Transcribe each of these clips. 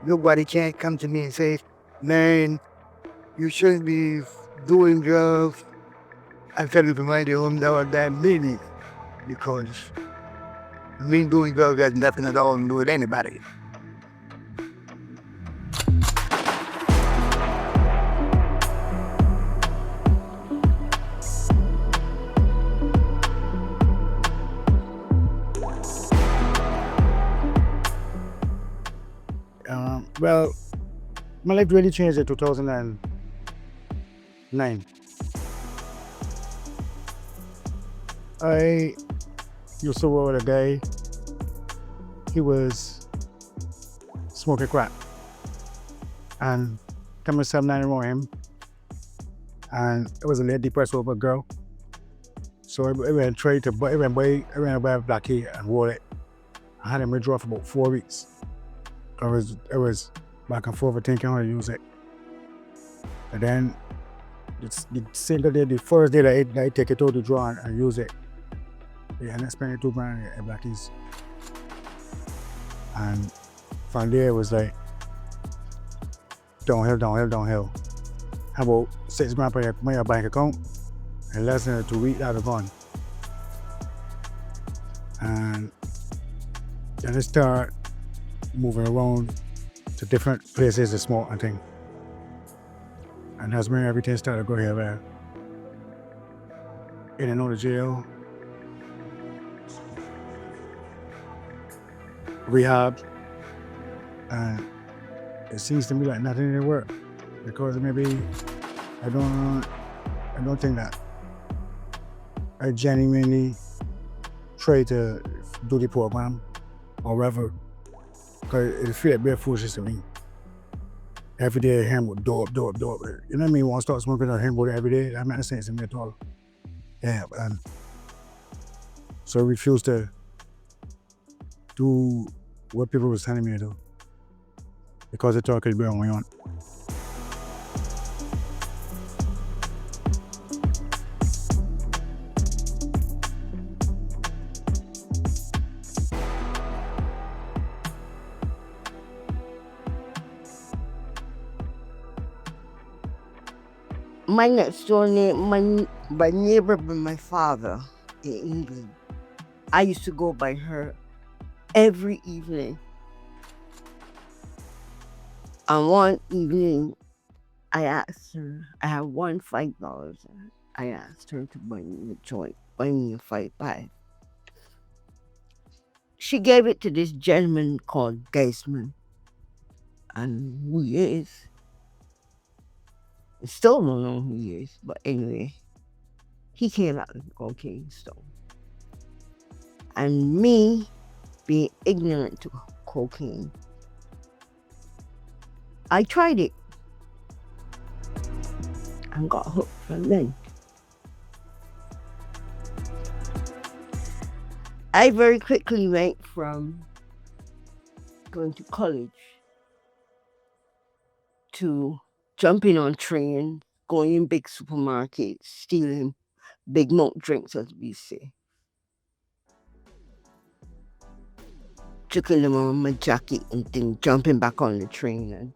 Nobody can't come to me and say, man, you shouldn't be doing drugs. I tell you from right home that meaning because me doing drugs has nothing at all to do with anybody. Well, my life really changed in 2009. I used to work with a guy. He was smoking crack. And coming 7-9 around him. And it was a lady depressed over a girl. So I went trade to buy a black key and wore it. I had him withdraw for about 4 weeks. It was back and forth thinking how to use it. And then the first day that I take it out to draw and use it, I spent $2,000 in black keys. And from there it was like downhill. How about $6,000 per my bank account, and less than 2 weeks out of gone. And then I start moving around to different places to smoke and things. And that's when everything started to go here. In and out of jail, rehab, and it seems to me like nothing didn't work because maybe I don't think that I genuinely try to do the program or whatever, because it feels like very foolish to me. Every day I hear dope. You know what I mean? When I start smoking, I hear about it every day. That makes sense to me at all. Yeah, and so I refuse to do what people were telling me to do because they thought it could be on my own. My next door neighbor, my neighbor, but my father in England. I used to go by her every evening. And one evening, I asked her, I had $5. I asked her to buy me a joint, buy me a 5-5. She gave it to this gentleman called Geisman. And who he is, I still don't know who he is, but anyway, he came out of the cocaine store. And me, being ignorant to cocaine, I tried it and got hooked from then. I very quickly went from going to college to jumping on trains, going in big supermarkets, stealing big malt drinks, as we say. Chucking them on my jacket and then jumping back on the train. And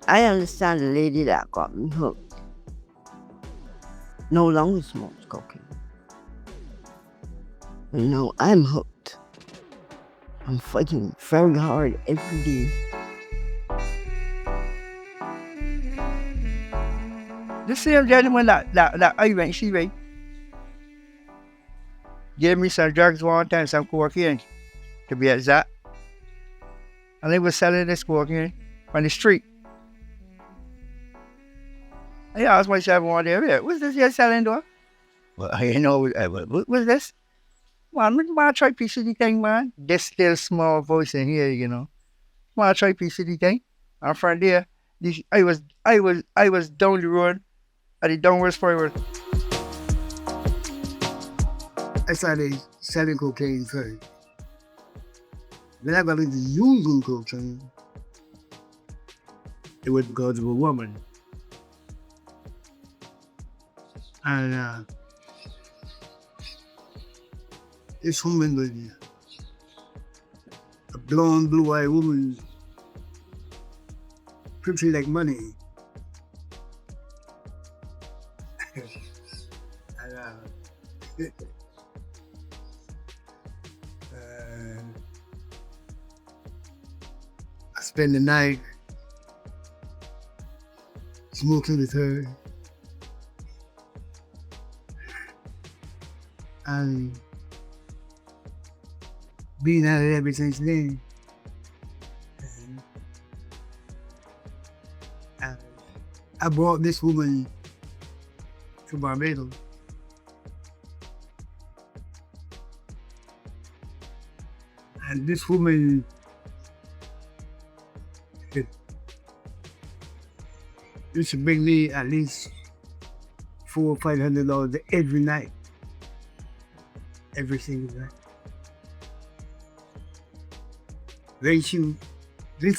I understand the lady that got me hooked no longer smokes cocaine. And now I'm hooked. I'm fighting very hard every day. The same gentleman that I went, she went, gave me some drugs one time, some cocaine, to be exact. And they were selling this cocaine on the street. I asked myself one day, what's this you're selling though? Well, I know, what's this? Man, I try piece of the thing, man. This still small voice in here, you know. I try piece of the thing. And from there, I was down the road at the downwards forward. I started selling cocaine first. Then I got into using cocaine. It was because of a woman. And This woman was a blonde, blue-eyed woman, pretty like money. And, I spent the night smoking with her. And being at it ever since then. And I brought this woman to Barbados. And this woman used to bring me at least $400 or $500 every night. Every single night. Then she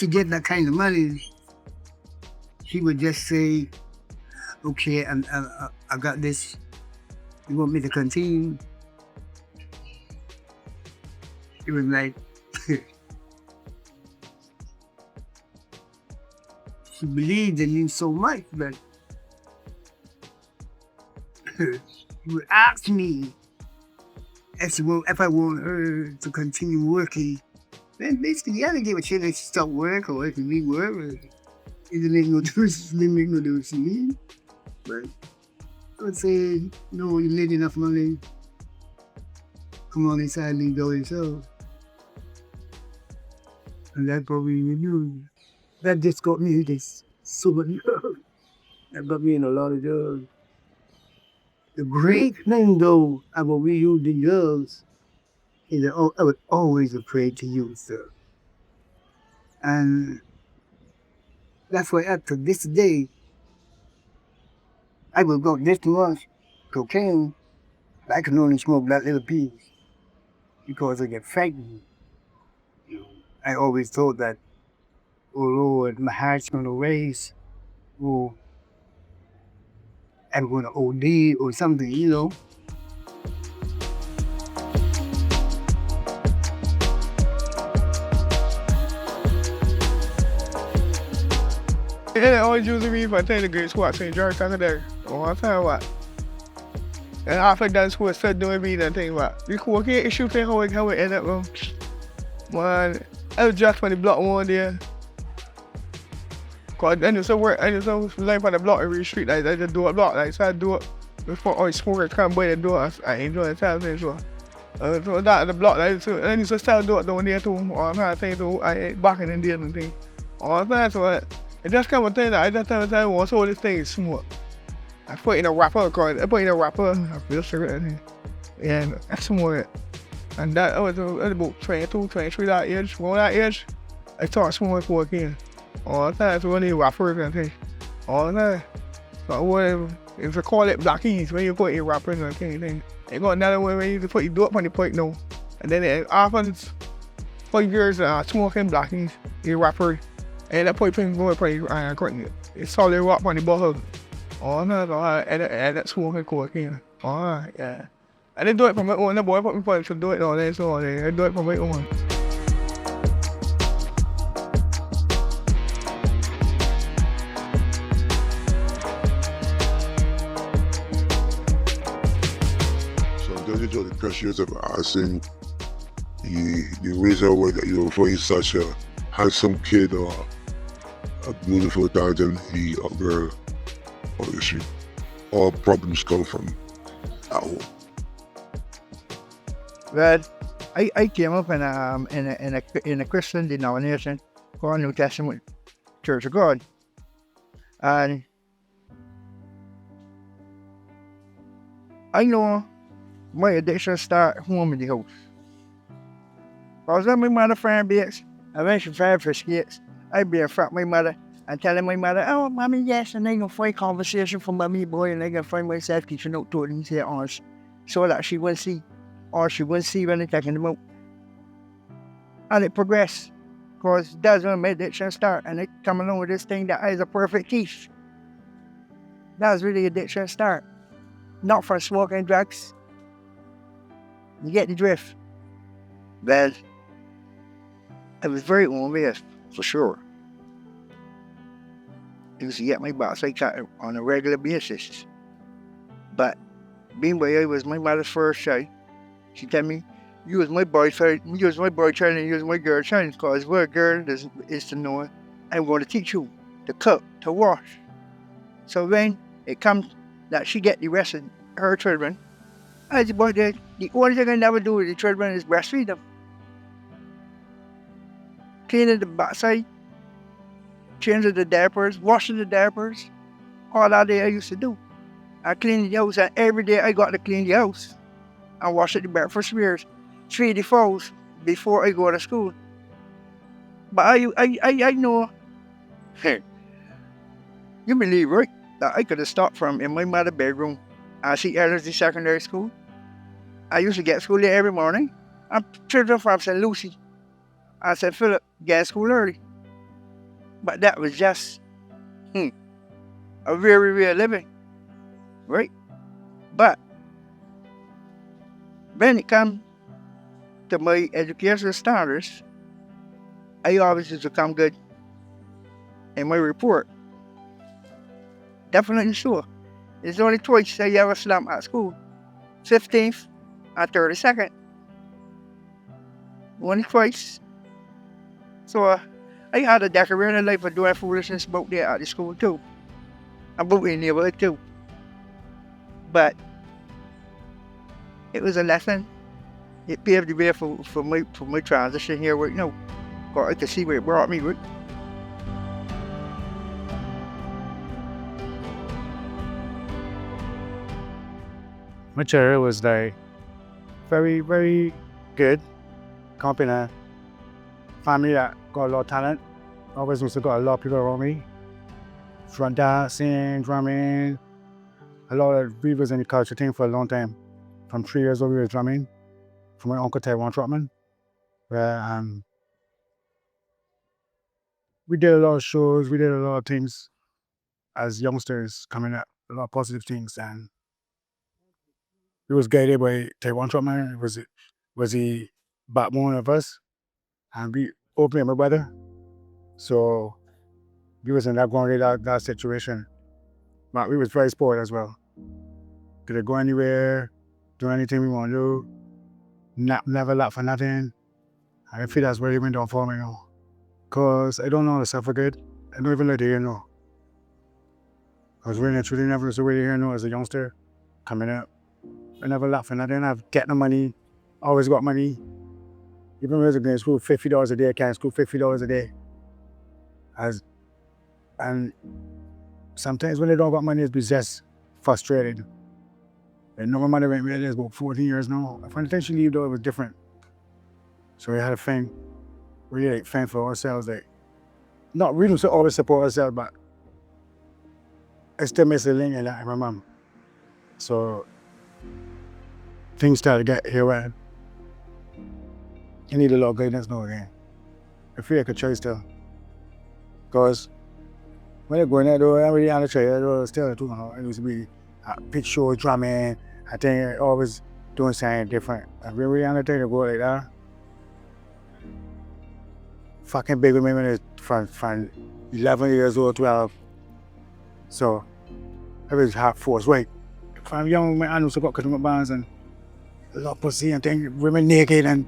get that kind of money, she would just say, okay, I got this. You want me to continue? It was like, she believed in me so much that she would ask me if I want her to continue working. Then basically, I didn't give a shit if she stopped work or if we work. It didn't make no difference to me. But I would say, no, you made enough money. Come on inside and go yourself. And that's what we knew. That just got me this super love. That got me in a lot of drugs. The great thing though about we use the drugs is that I was always afraid to use them. And that's why up to this day, I will go this much cocaine, but I can only smoke that little piece because I get frightened. You know, I always thought that, oh Lord, my heart's gonna race, or I'm gonna OD or something, you know. Yeah, always using me for taking a good squat, saying George talking there. Oh, I'm saying what? And after that squat, start doing me that thing what? You cool, okay, issue thing how it end up, man. I was just when the block one there. Cause I just work, I just live on the block every street, like I just do a block, like so I do it before I smoke come by the door. I enjoy the time thing so. So that the block, like so I used to start do it down there too. Or I'm trying to think too, I backing in there and thing. All the time so it just come a thing that I just tell once all this thing is smoke. I put in a wrapper, cause I put in a wrapper, I feel cigarette in here. And I smoke it. And that was about 22, 23 that age, around that age, I started smoking for again. All the time, so when you rappers and things. All the time. So what if you call it blackies, when you put your rappers and things. You got another way where you put your dope on the point now. And then after 5 years smoking blackies, you rapper. And that point going to it's solid rock on the bottle. All the time, and that smoking cocaine. Oh yeah. I didn't do it for my own, the boy put me for to do it all day, so I do it for my own. The pressures of asking the reason why that you're for such a handsome kid or a beautiful talented lady or girl on the street. All problems come from at home. Well, I came up in a Christian denomination called New Testament Church of God. And I know my addiction started home in the house. I was at my mother friend base, I went to friend for skits. I'd be in front of my mother and telling my mother, oh, mommy, yes, and I'm going to find conversation from mommy boy, and I'm going to find myself teaching out to these here arms so that she will see, or she will see when I'm taking them out. And it progressed, because that's when my addiction started, and it come along with this thing that is a perfect thief. That was really addiction start. Not from smoking drugs, You get the drift? Well, I was very envious, for sure. I used to get my backside cut on a regular basis. But being where I was my mother's first child, she told me, you was my boy child, and you was my girl child, because what a girl is to know, I'm going to teach you to cook, to wash. So when it comes that she get the rest of her children, I was about that the only thing I never do with the children is breastfeed them. Cleaning the backside, changing the diapers, washing the diapers, all that day I used to do. I cleaned the house, and every day I got to clean the house and wash the breakfast spears, feed the fowls before I go to school. But I know, hey, you believe, right, that I could have stopped from in my mother's bedroom and see Ellerslie Secondary School. I used to get school there every morning. I'm children from St. Lucie and St. Philip get school early. But that was just a very real living, right? But when it comes to my educational standards, I always used to come good in my report. Definitely sure. It's only twice I ever slumped at school. 15th and 32nd. Only twice. So I had a decorated life of doing foolishness about there at the school too. About in the neighborhood too. But it was a lesson. It paved the way for my transition here right now. Because I could see where it brought me, right? My childhood was like very, very good. Company, family that got a lot of talent. Always used to got a lot of people around me. From dancing, drumming. A lot of we was in the culture thing for a long time. From 3 years old we was drumming. From my uncle Taiwan Trotman. Where we did a lot of shows, we did a lot of things as youngsters coming up, a lot of positive things, and we was guided by Taiwan Trotman. Was the backbone of us, and we opened my brother. So we was in that situation. But we was very spoiled as well. Could go anywhere, do anything we want to do, never lack for nothing. And I feel that's where it went down for me now. Cause I don't know how to suffer good. I don't even let the hear know. I was really truly never was the way to hear know as a youngster coming up. I never lack for nothing. I've get the money, always got money. Even when I was going to school, $50 a day, I can't school $50 a day. And sometimes when they don't got money, it's just frustrated. And no, my mother went with it about 14 years now. From the time she left though, it was different. So we had a thing, really like thing for ourselves. Like, not we don't always support ourselves, but I still miss the link in that, my mom. So things started to get here where I need a lot of guidance now again. I feel like a choice still. Because when I go in there though, I'm really on the trail though, still too, it used to be pitch show, drumming. I think I always doing something different. I really on the trail to go like that. Fucking big with me when I was from 11 years old, 12. So I was half force weight. From young, I used to go to my bands and a lot of pussy and things, women naked, and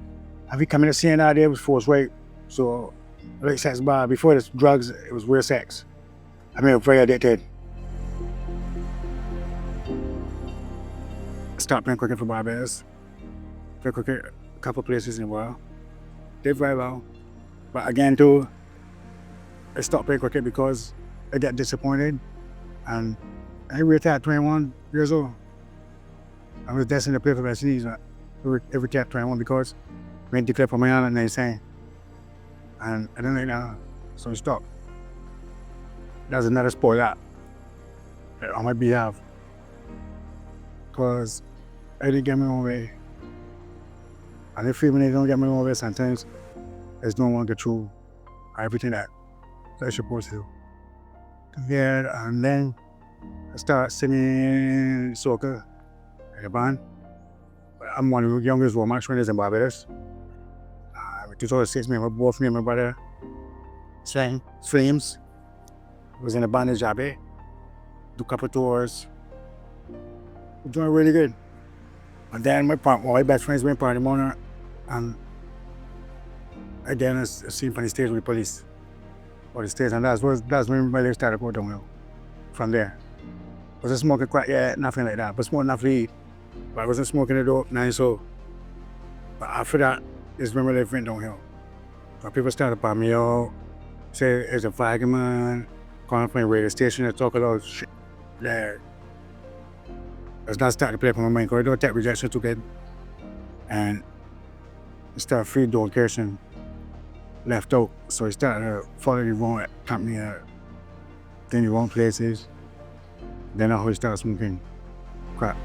we coming to see that there was force weight. So like sex bar, before this drugs, it was weird sex. I mean, very addicted. I stopped playing cricket for Barbados. Played cricket a couple places in the world. Did very well. But again too, I stopped playing cricket because I got disappointed. And I retired at 21 years old. I was destined to play for West Indies, but I retired at 21 because I went to declare for my island and they sang. And I didn't like that, so I stopped. That's another sport that on my behalf. Because I didn't get my own way. And I feel when I don't get my own way sometimes, there's no one get through everything that I'm supposed to do. Yeah, and then I started singing soca in a band. I'm one of the youngest romance trainers in Barbados. 2006, both me and my brother, Flames, was in a band in Jabe, do a couple tours, doing really good. And then my best friends went party morning, and again I seen from the stage with the police, or the stage, and that's when my life started going downhill. From there, wasn't smoking crack yet, nothing like that, but smoking enough weed, but I wasn't smoking the dope, nothing so. But after that is when my life went downhill. So people started palm me out, say it's a vagabond, calling from the radio station and talk a lot of shit there. It's not starting to play from my mind because I don't take rejection too good. And it started free adulteration left out. So I started to follow the wrong company, then the wrong places. Then I started smoking crack.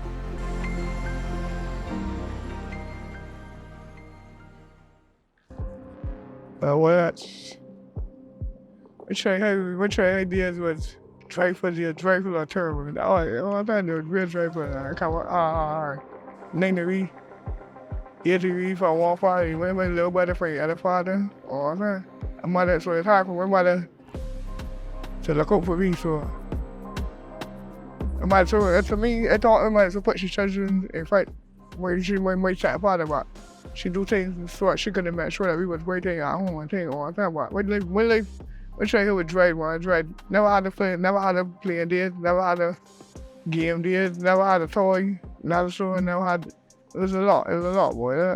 Which ideas was trifle or terrible. All that was real trifle. I can't name the read. Here to read for one father, when my little brother for the other father, all that. A mother, so it's hard for my mother to look out for me, so. So to me, I thought my mother to put her children in fight where she might chat father about. She do things so she could make sure that we was waiting at home and things all the time. But when she here with Drake, never had to play a date, never had a game date, never had a toy, not a show, never had. It was a lot, boy.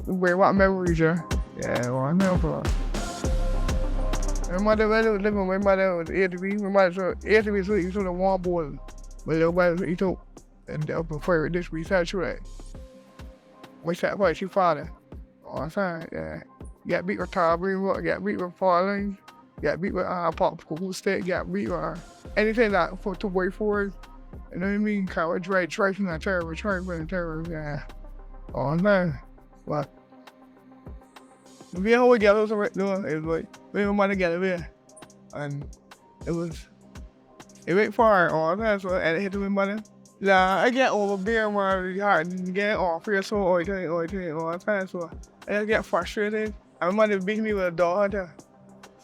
Wait, what memories, yeah? Yeah, well, I never. My mother was living with my mother was ATV. My mother so ATV so you saw the warm bowl. My little brother he took and up before this research right. My shot for she father. All the time, yeah. Got beat with Tarbring, got beat with Farlings, got beat with Pop School State, got beat with anything that for to wait forward. You know what I mean? Kind of tracing that terror, yeah. All the time. But we always get those right doing it was like we were mother get there. And it went far all the time, so I hit with mother. Yeah, I get over beer my heart and get off here so all the time, so I get frustrated. And my mother beat me with a dog hunter.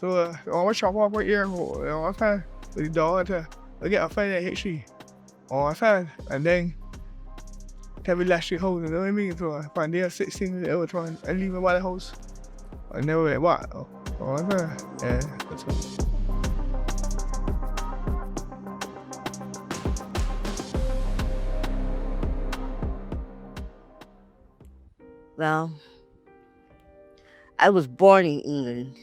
So I always chop off my ear all the time with the dog hunter. I get a fight that hit she all the time. And then tell me last year house, you know what I mean? So I find there 16 every time I leave my mother's house. I never went what? All the time. Yeah, that's what. Well, I was born in England.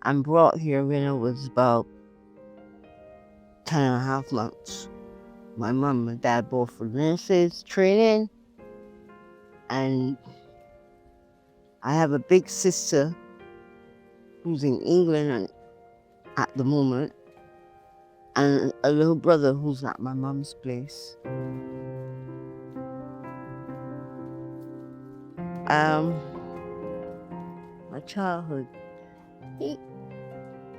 I'm brought here when I was about 10 and a half months. My mom and dad both were nurses training, and I have a big sister who's in England at the moment, and a little brother who's at my mom's place.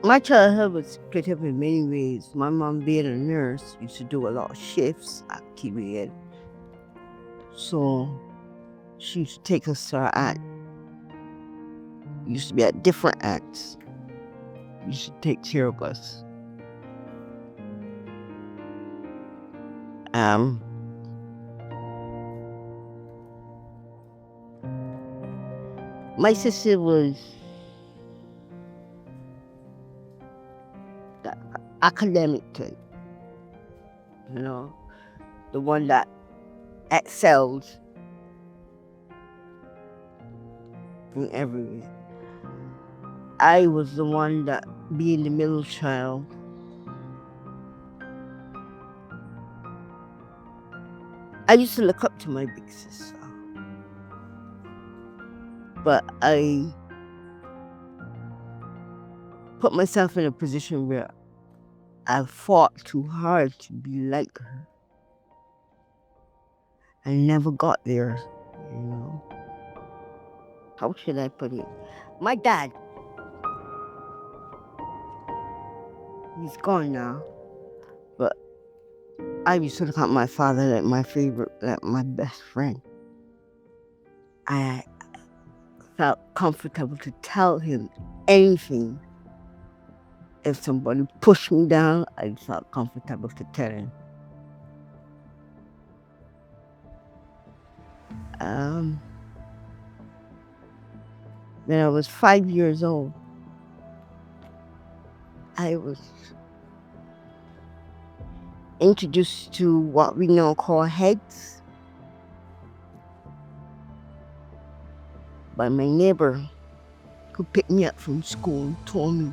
My childhood was split up in many ways. My mom being a nurse used to do a lot of shifts at TBN. So she used to take us to our aunt. Used to be at different acts. Used to take care of us. My sister was the academic type, you know, the one that excelled in everywhere. I was the one that, being the middle child, I used to look up to my big sister. But I put myself in a position where I fought too hard to be like her. I never got there, you know. How should I put it? My dad, he's gone now, but I used to look at my father like my favorite, like my best friend. I felt comfortable to tell him anything. If somebody pushed me down, I felt comfortable to tell him. When I was 5 years old, I was introduced to what we now call heads by my neighbor who picked me up from school and told me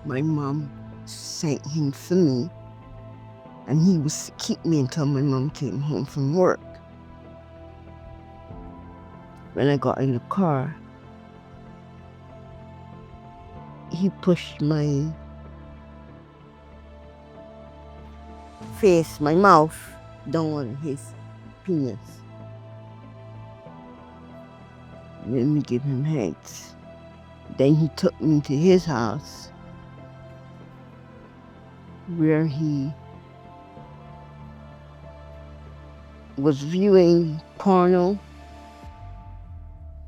my mom sent him for me and he was to keep me until my mom came home from work. When I got in the car, he pushed my face, my mouth, down on his penis. Let me give him heads. Then he took me to his house where he was viewing porno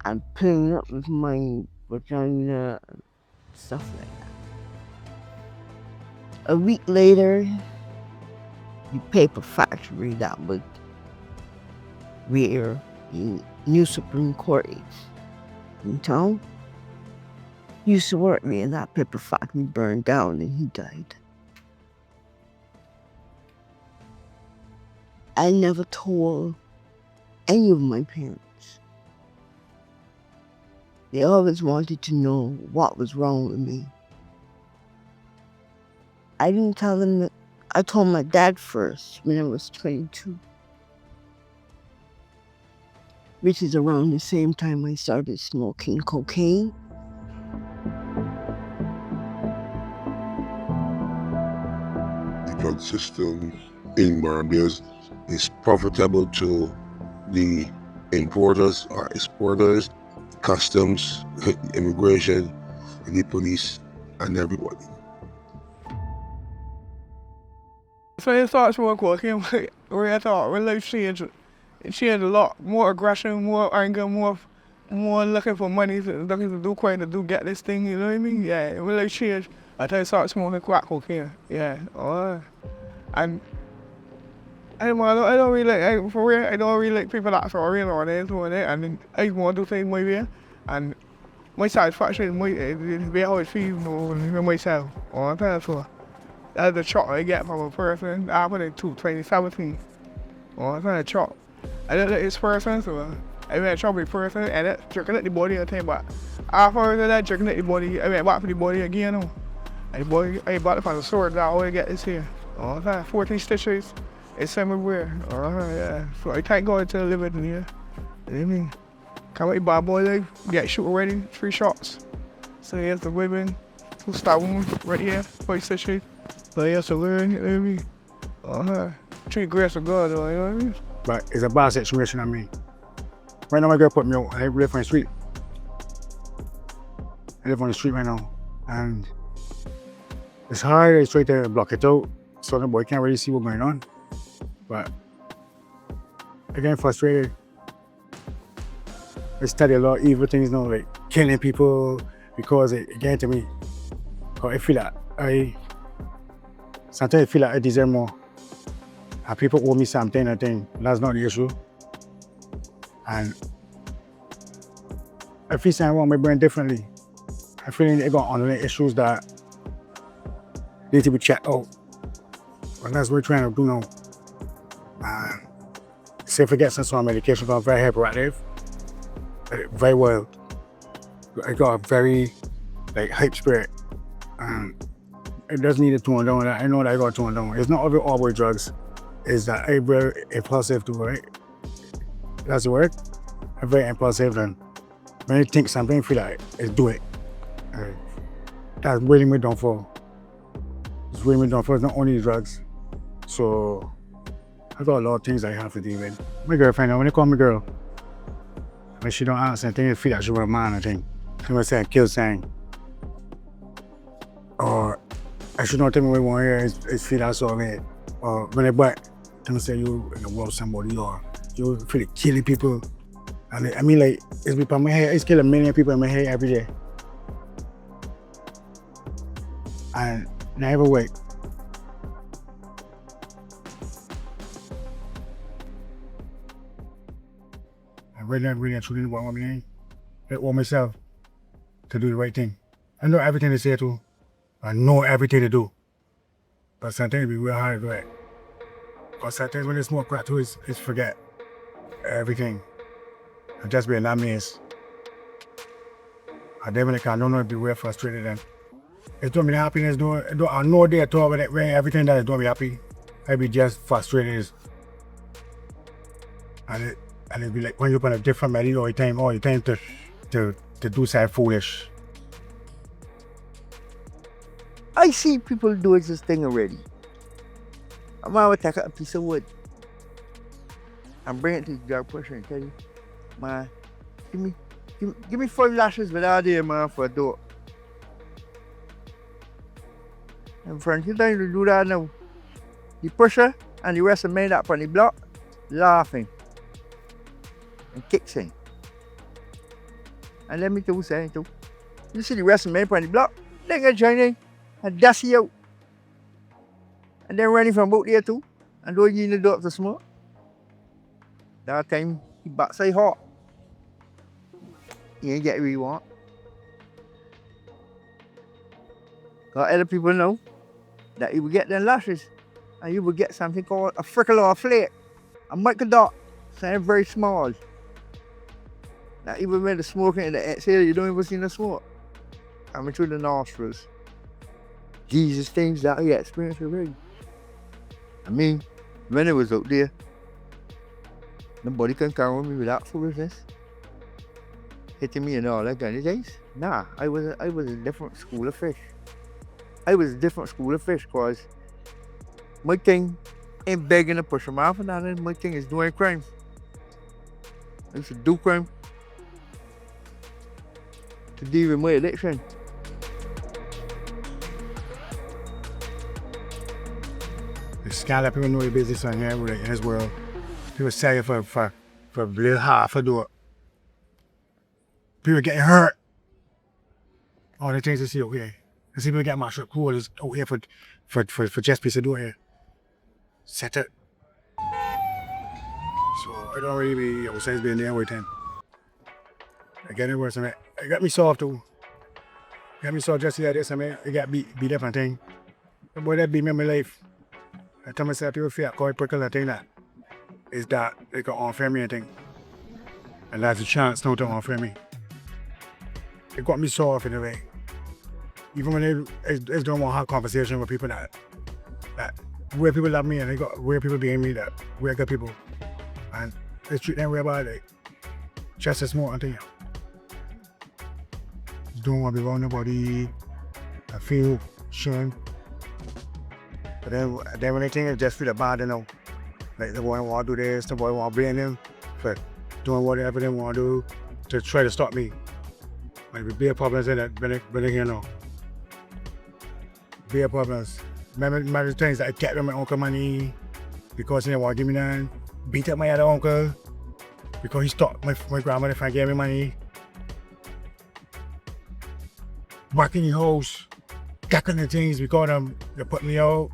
and playing up with my vagina and stuff like that. A week later, the paper factory that was where the new Supreme Court is in town used to work there. That paper factory burned down and he died. I never told any of my parents. They always wanted to know what was wrong with me. I didn't tell them that. I told my dad first when I was 22, which is around the same time I started smoking cocaine. The drug system in Barbados is profitable to the importers or exporters, customs, immigration, the police, and everybody. So it starts with cocaine, where I thought life changed. It changed a lot. More aggression, more anger, more looking for money, looking to do crime, to get this thing, you know what I mean? Yeah, it really changed until I started smoking crack cocaine. Yeah. And I don't really like, for real, I don't really like people that are real or this or that. And then I want to do things my way. And my satisfaction is the way how it feels with myself all the time. So that's the shock I get from a person after the 2017. All the time, shock. I didn't like this person, so I went to with the person and that drinking at the body and thing. But after that, drinking at the body, I went back for the body again. And the body, I bought it from the sword that I always get this here. All the time, 14 stitches. It's everywhere. Yeah. So I thank God to live in here. You know what I mean? Come with bad boy life, get shoot already, 3 shots. So here's the women, 2 star women right here, 5 stitches. So here's the learn, you know what I mean? Treat grace of God, you know what I mean? But it's a bad situation, I mean. Right now my girl put me out, I live on the street. I live on the street right now. And it's hard, I try to block it out, so the boy can't really see what's going on. But I get frustrated. I study a lot of evil things now, like killing people because it get to me. Cause I feel that sometimes I feel like I deserve more. And people owe me something, I think that's not the issue. And I feel something wrong with my brain differently. I feel like I got underlying issues that need to be checked out. And that's what we're trying to do now. Say if I get some sort of medication, I'm very hyperactive, very wild. I got a very hype spirit. It does need to tone down. I know that I got to tone down. It's not all about drugs. It's that I'm very impulsive too, right? That's the word. I'm very impulsive, and when I think something, I feel like I do it. That's really my downfall. It's really my downfall. It's not only drugs. So I got a lot of things I have to deal with. My girlfriend, when they call me girl, when she don't answer anything, I feel like she was a man, I think. She might say, kill saying. Or I should not tell me what I want to hear, I feel that's all right. or when they back, and say you rob somebody or you feel killing people. And I mean, like, it's because my head, it's killing many people in my head every day. And never wait. I really truly want me, I want myself to do the right thing. I know everything they say to. I know everything to do. But sometimes it be real hard to do it. Because sometimes when they smoke crack too, it's forget everything. And just be an amazed. I definitely can't don't know if be real frustrated then. It's doing me the happiness, I know they talk about it when everything that is doing me happy. I be just frustrated. And it be like when you're on a different melody all the time to do something foolish. I see people doing this thing already. I'm gonna take a piece of wood and bring it to the drug pusher and tell you, man, give me 5 lashes without there, man, for a door. And for until time to do that now, the pusher and the rest of the men up on the block laughing and kicking. And let me tell you something too. You see the rest of the men on the block, they gonna join in and dust you out. And then running from out there too, and don't you in the door to smoke. That time he backside hot. You ain't get what you want. Cause other people know that you will get them lashes and you will get something called a freckle or a flake, a micro dot, something very small. Now even when the smoking in the exhale, you don't even see the smoke coming through the nostrils. These are things that I experienced already. I mean, when it was out there, nobody can come with me without foolishness. Hitting me and all that kind of things. Nah, I was a different school of fish. I was a different school of fish because my thing ain't begging to push them off and nothing. My thing is doing crime. I used to do crime to deal with my addiction. The scandal people know the business on here in this world. People sell you for a little half a door. People getting hurt. All the things you see out here. You see people get mashed up cool is out here for just piece of door here. Set it. So I don't really be outside being there all the time. I get it worse. I mean, it got me soft too. It got me soft just the other day. I mean, it got beat up and thing. The boy that beat me in my life. I tell myself people feel quite particular thing that is that they got unfair me and thing. And that's a chance now to unfair me. It got me soft in a way. Even when they don't want to have conversation with people that where people love me and they got where people being me that we're good people. And they treat them way about it. Just a small thing. Don't want to be around nobody. I feel shame. But then when they think it just feel bad, you know. Like the boy want to do this, the boy want to blame them for doing whatever they want to do to try to stop me. Like with big problems in that, when they hear now. Big problems. Remember the things that I kept my uncle money because he didn't want to give me none. Beat up my other uncle because he stopped my grandmother from giving me money. Back in the house, cacking the things because they put me out.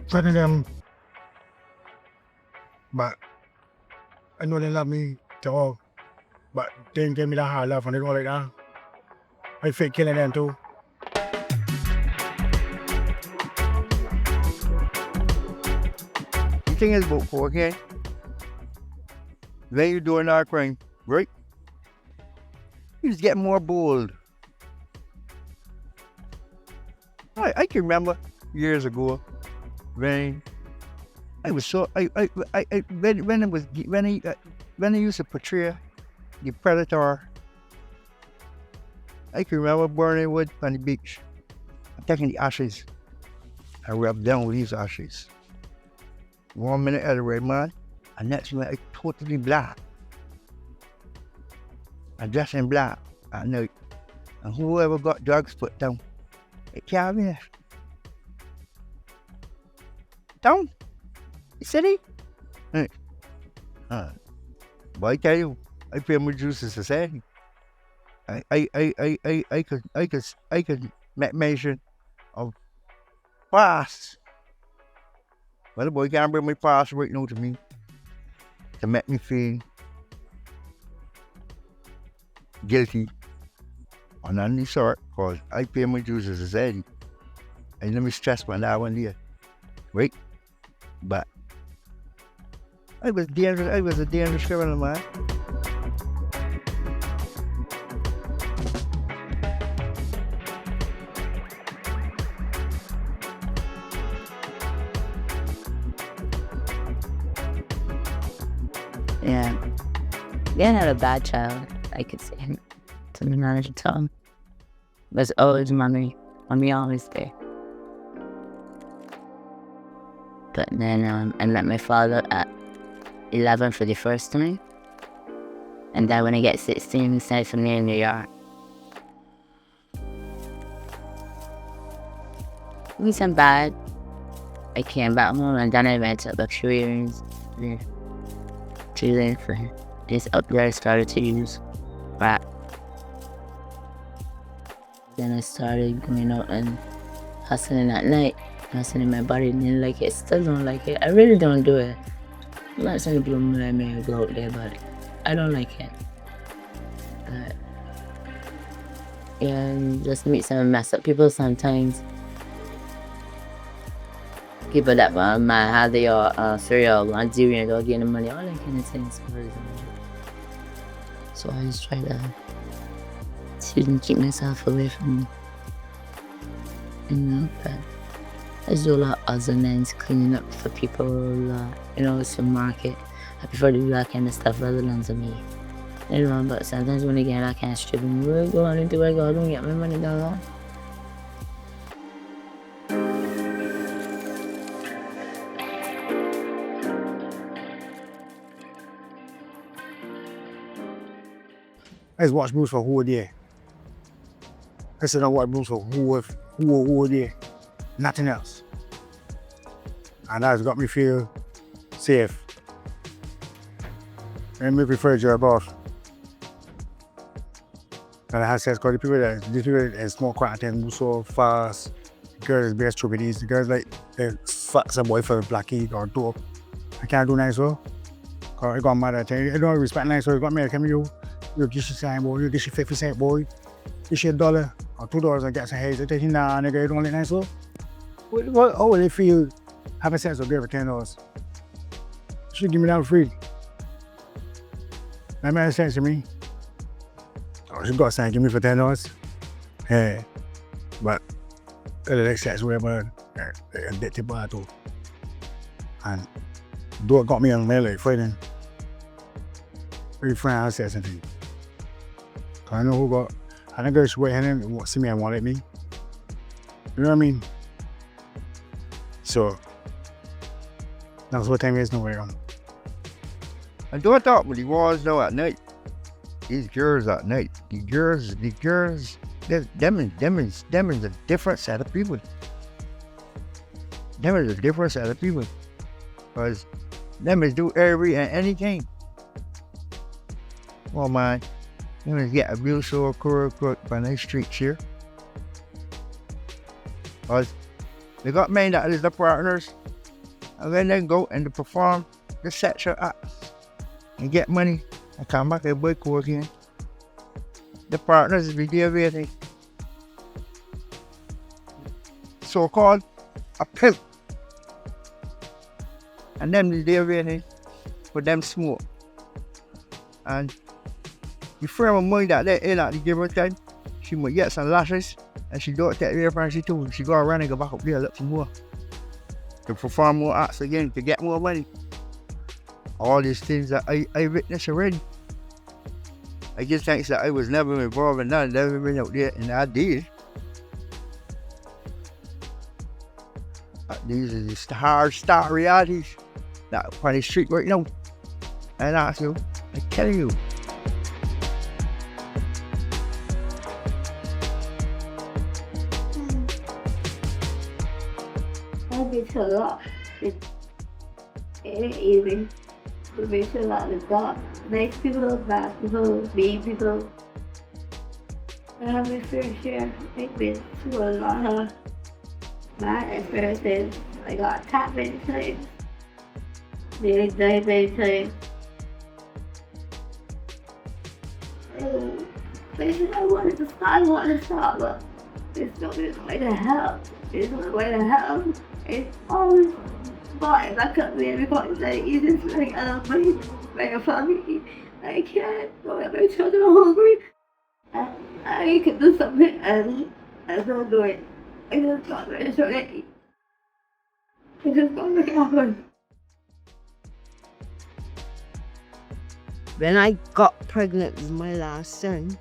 Threatening them. But I know they love me to all. But they didn't give me that hard love and they don't like that. I fake killing them too. The thing is about cocaine, when you're doing that crime, right? You just get more bold. I can remember years ago when I was so when I used to portray the predator. I can remember burning wood on the beach, taking the ashes. I rubbed down with these ashes. 1 minute at the red man, and next minute I totally black. I dress in black at night, and whoever got drugs put down, it can't be there. town, the city. But I tell you, I pay my dues to society. I could make mention of past. Well, the boy can't bring my past right now to me to make me feel guilty on any sort, because I pay my dues to society. And let me stress on that one there. Right? But I was a dangerous criminal, man. Yeah. Being not a bad child, I could say, to be honest with you. But it's always mommy. Mommy always there. But then I met my father at 11 for the first time. And then when I get 16, he sent for me in New York. It wasn't bad. I came back home and then I went to about 3 years. Yeah. 3 years for this up there. I started to use crack. Then I started going out and hustling at night. Hustling my body, didn't like it, still don't like it. I really don't do it. I'm not saying people may go out there, but I don't like it. Yeah, you just meet some messed up people sometimes. People that might have their cereal, Nigerian, they'll get the money, all that kind of things. So I just try to keep myself away from, but I just do a lot of odds and ends, cleaning up for people, some market. I prefer to do that kind of stuff rather than to me. But sometimes when I get that kind of strip, I'm really going into it, I don't get my money down. I just watch movies for a whole day. I said I watch movies for a whole day. Nothing else. And that's got me feel safe. And me prefer to boss. And I have sex because these people that smoke crack and move so fast. The girls be tragedies. The girls like they fuck some boy for a blackie or dope. I can't do nice so. Cause I got mad at you. I don't respect nice so. I got me come you get your sign boy, you get your 50 cent boy, get your $1 or $2 and get some haze. I tell you nah nigga, you don't like nice so. How will they feel having sex with a girl for $10? You should give me that for free. That makes sense to me. Oh, she got something give me for $10. Hey, but the next sex whatever, they're addicted by it too. And though it got me on my leg fighting, very friend has sex and things. Cause I know who got, I think girls wait and see me and want like me. You know what I mean? So, that's what time is nowhere on. I don't thought what he was though at night. These girls at night. The girls, them is a different set of people. Them is a different set of people. Cause them is do every and anything. Well man, them is get a real sore crook by the streets here. Cause they got men that is the partners, and then they go and they perform the sexual acts and get money and come back and work again. The partners is deviating. So-called a pimp. And them is deviating for them smoke. And the friend of mine that they in at the given time, she might get some lashes. And she don't take away from she too. She go around and go back up there look for more. To perform more acts again, to get more money. All these things that I witnessed already. I just think that I was never involved in that, never been out there, and I did. These are just the hard stark realities that on the street right now. And I you, I tell you. I get a lot. It ain't easy to make sure that the God makes people, bad people, mean people. I have my fair share. I've been through a lot of bad experiences. I got tapped many times, nearly died many times. Basically, I wanted to stop, but it's not the way to help. It's not the way to help. It's always fine. I couldn't be everybody say, you just like, I don't money, make a family. I can't, don't let my children are hungry. I can do something and I don't do it. I just got very short. I just got to happen. When I got pregnant with my last son,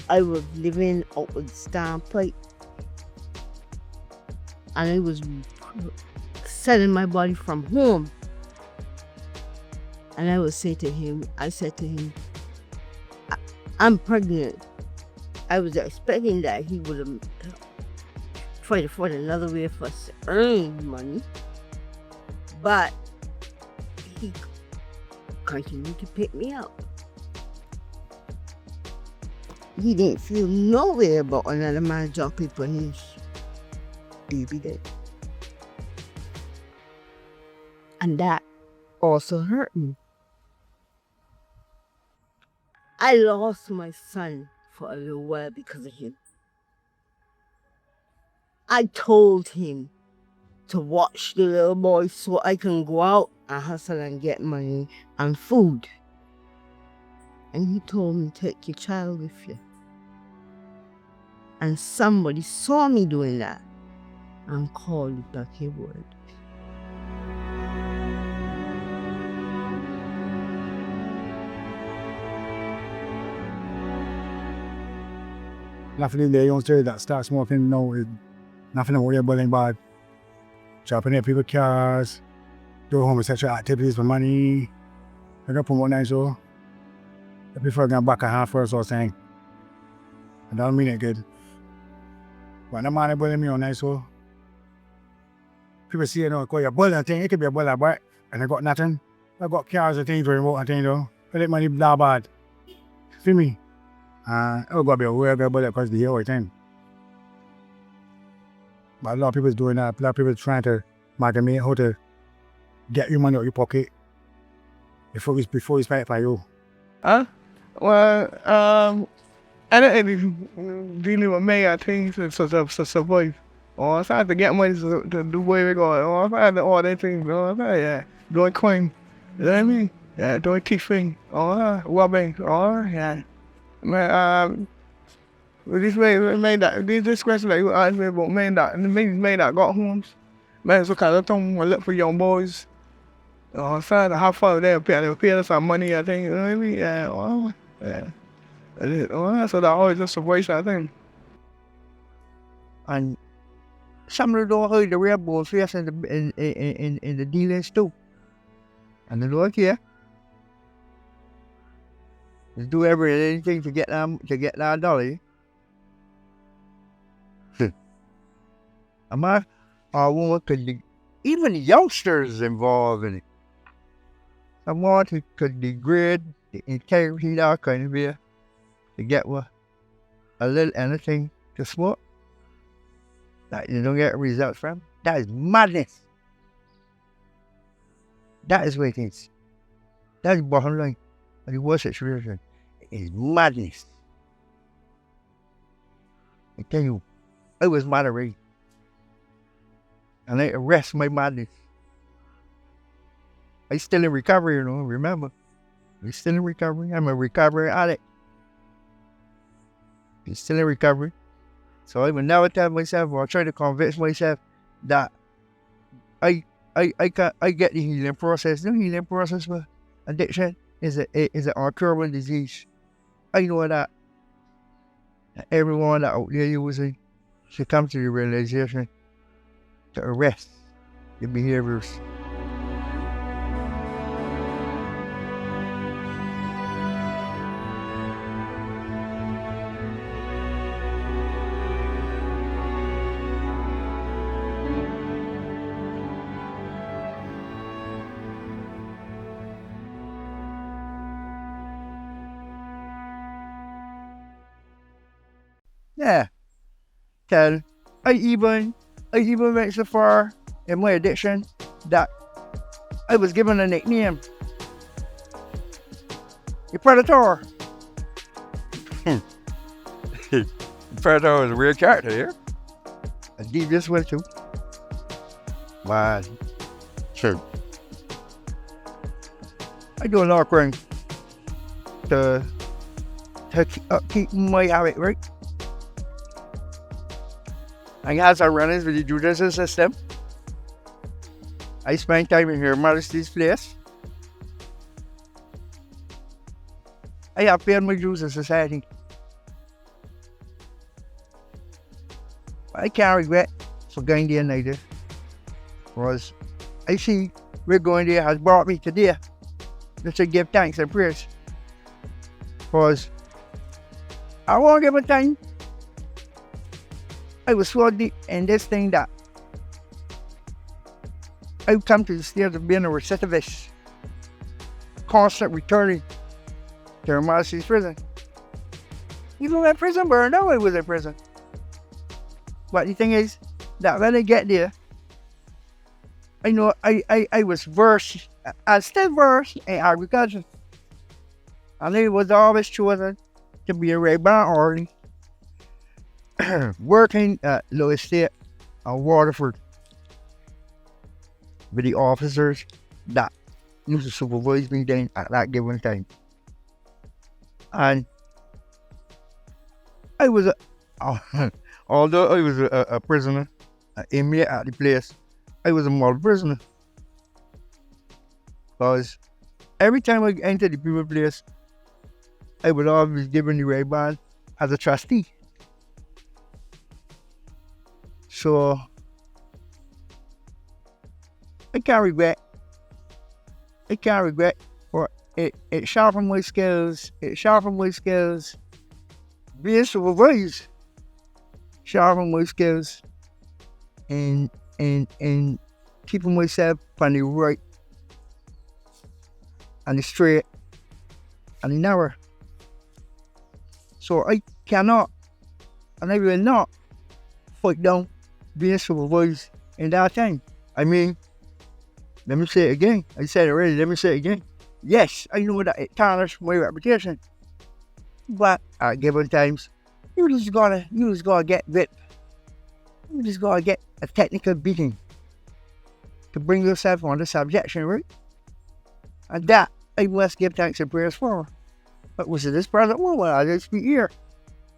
I was living out with Standpipe. And I was selling my body from home. And I said to him, I'm pregnant. I was expecting that he would have tried to find another way for us to earn money. But he continued to pick me up. He didn't feel no way about another man jumping for his baby dead. And that also hurt me. I lost my son for a little while because of him. I told him to watch the little boy so I can go out and hustle and get money and food. And he told me, take your child with you. And somebody saw me doing that and called it a keyword. Nothing there, youngsters that start smoking now is nothing to worry about anybody. Chopping up people's cars, do homosexual activities for money. I got promote nice so. I prefer going back a half first or saying. I don't mean it good. But no man bullying me on nice so. People see you know, call you a bully and thing, it could be a bully, but and I got nothing. I got cars and things to remote and things though. But that money blah bad. See me? I got to be aware of it because they hear all the time. But a lot of people is doing that. A lot of people is trying to amalgamate how to get your money out of your pocket before we spend it for you. Well, I don't dealing with many things to survive. Or I try to get money to do where we go. Or I try to all that things. Or I try, yeah, doing crime. You know what I mean? Yeah, doing thieving. Or robbing. Or, yeah. This way, made that. This question that you asked me about made that got homes. Man, so kind of thing, I look for young boys. Or try to have fun with them. They'll pay us some money, I think. You know what I mean? Yeah, well, yeah. That's it. Well, so that always just a voice, I think. And some of them heard the real boys face in the dealings too. And they look here. Just do anything to get that dollar. A man or woman could even youngsters involved in it. Someone who could degrade the integrity that kind of way to get a little anything to smoke that you don't get results from. That is madness. That is what it is. That is bottom line. And the worst situation is madness. I tell you, I was mad already. And I arrest my madness. I still in recovery, you know, remember. I'm still in recovery. I'm a recovery addict. I'm still in recovery. So I will never tell myself or try to convince myself that I get the healing process. The healing process for addiction is an incurable disease. I know that everyone that out there using should come to the realization to arrest the behaviors. Yeah. Tell, I even went so far in my addiction that I was given a nickname. The Predator. Predator is a weird character here. I did this one too. Man. Sure. I do a lot of things to keep my habit right. I had some run-ins with the judicial system. I spent time in Her Majesty's place. I have paid my dues in society. I can't regret for going there neither. Because I see where going there has brought me today. Just to give thanks and praise. Because I won't give a time. I was so deep in this thing that I come to the stage of being a recidivist. Constant returning to Her Majesty's prison. Even when prison burned out, I was in prison. But the thing is that when I get there, I know I was versed, I still versed in agriculture. And I was always chosen to be a Rehab orderly, working at Low Estate and Waterford with the officers that used to supervise me then at that given time. And I was although I was a prisoner, an inmate at the place, I was a model prisoner. Because every time I entered the people place, I was always given the Rehab as a trustee. So I can't regret. For it sharpened my skills. Being supervised sharpened my skills and keeping myself on the right and the straight and the narrow. So I cannot and I will not fight down being supervised in that time. I mean, let me say it again. I said it already, let me say it again. Yes, I know that it tarnished my reputation. But at given times, you just gotta get bit. You just gotta get a technical beating to bring yourself under subjection, right? And that I must give thanks and praise for. But was it this present moment I just speak here?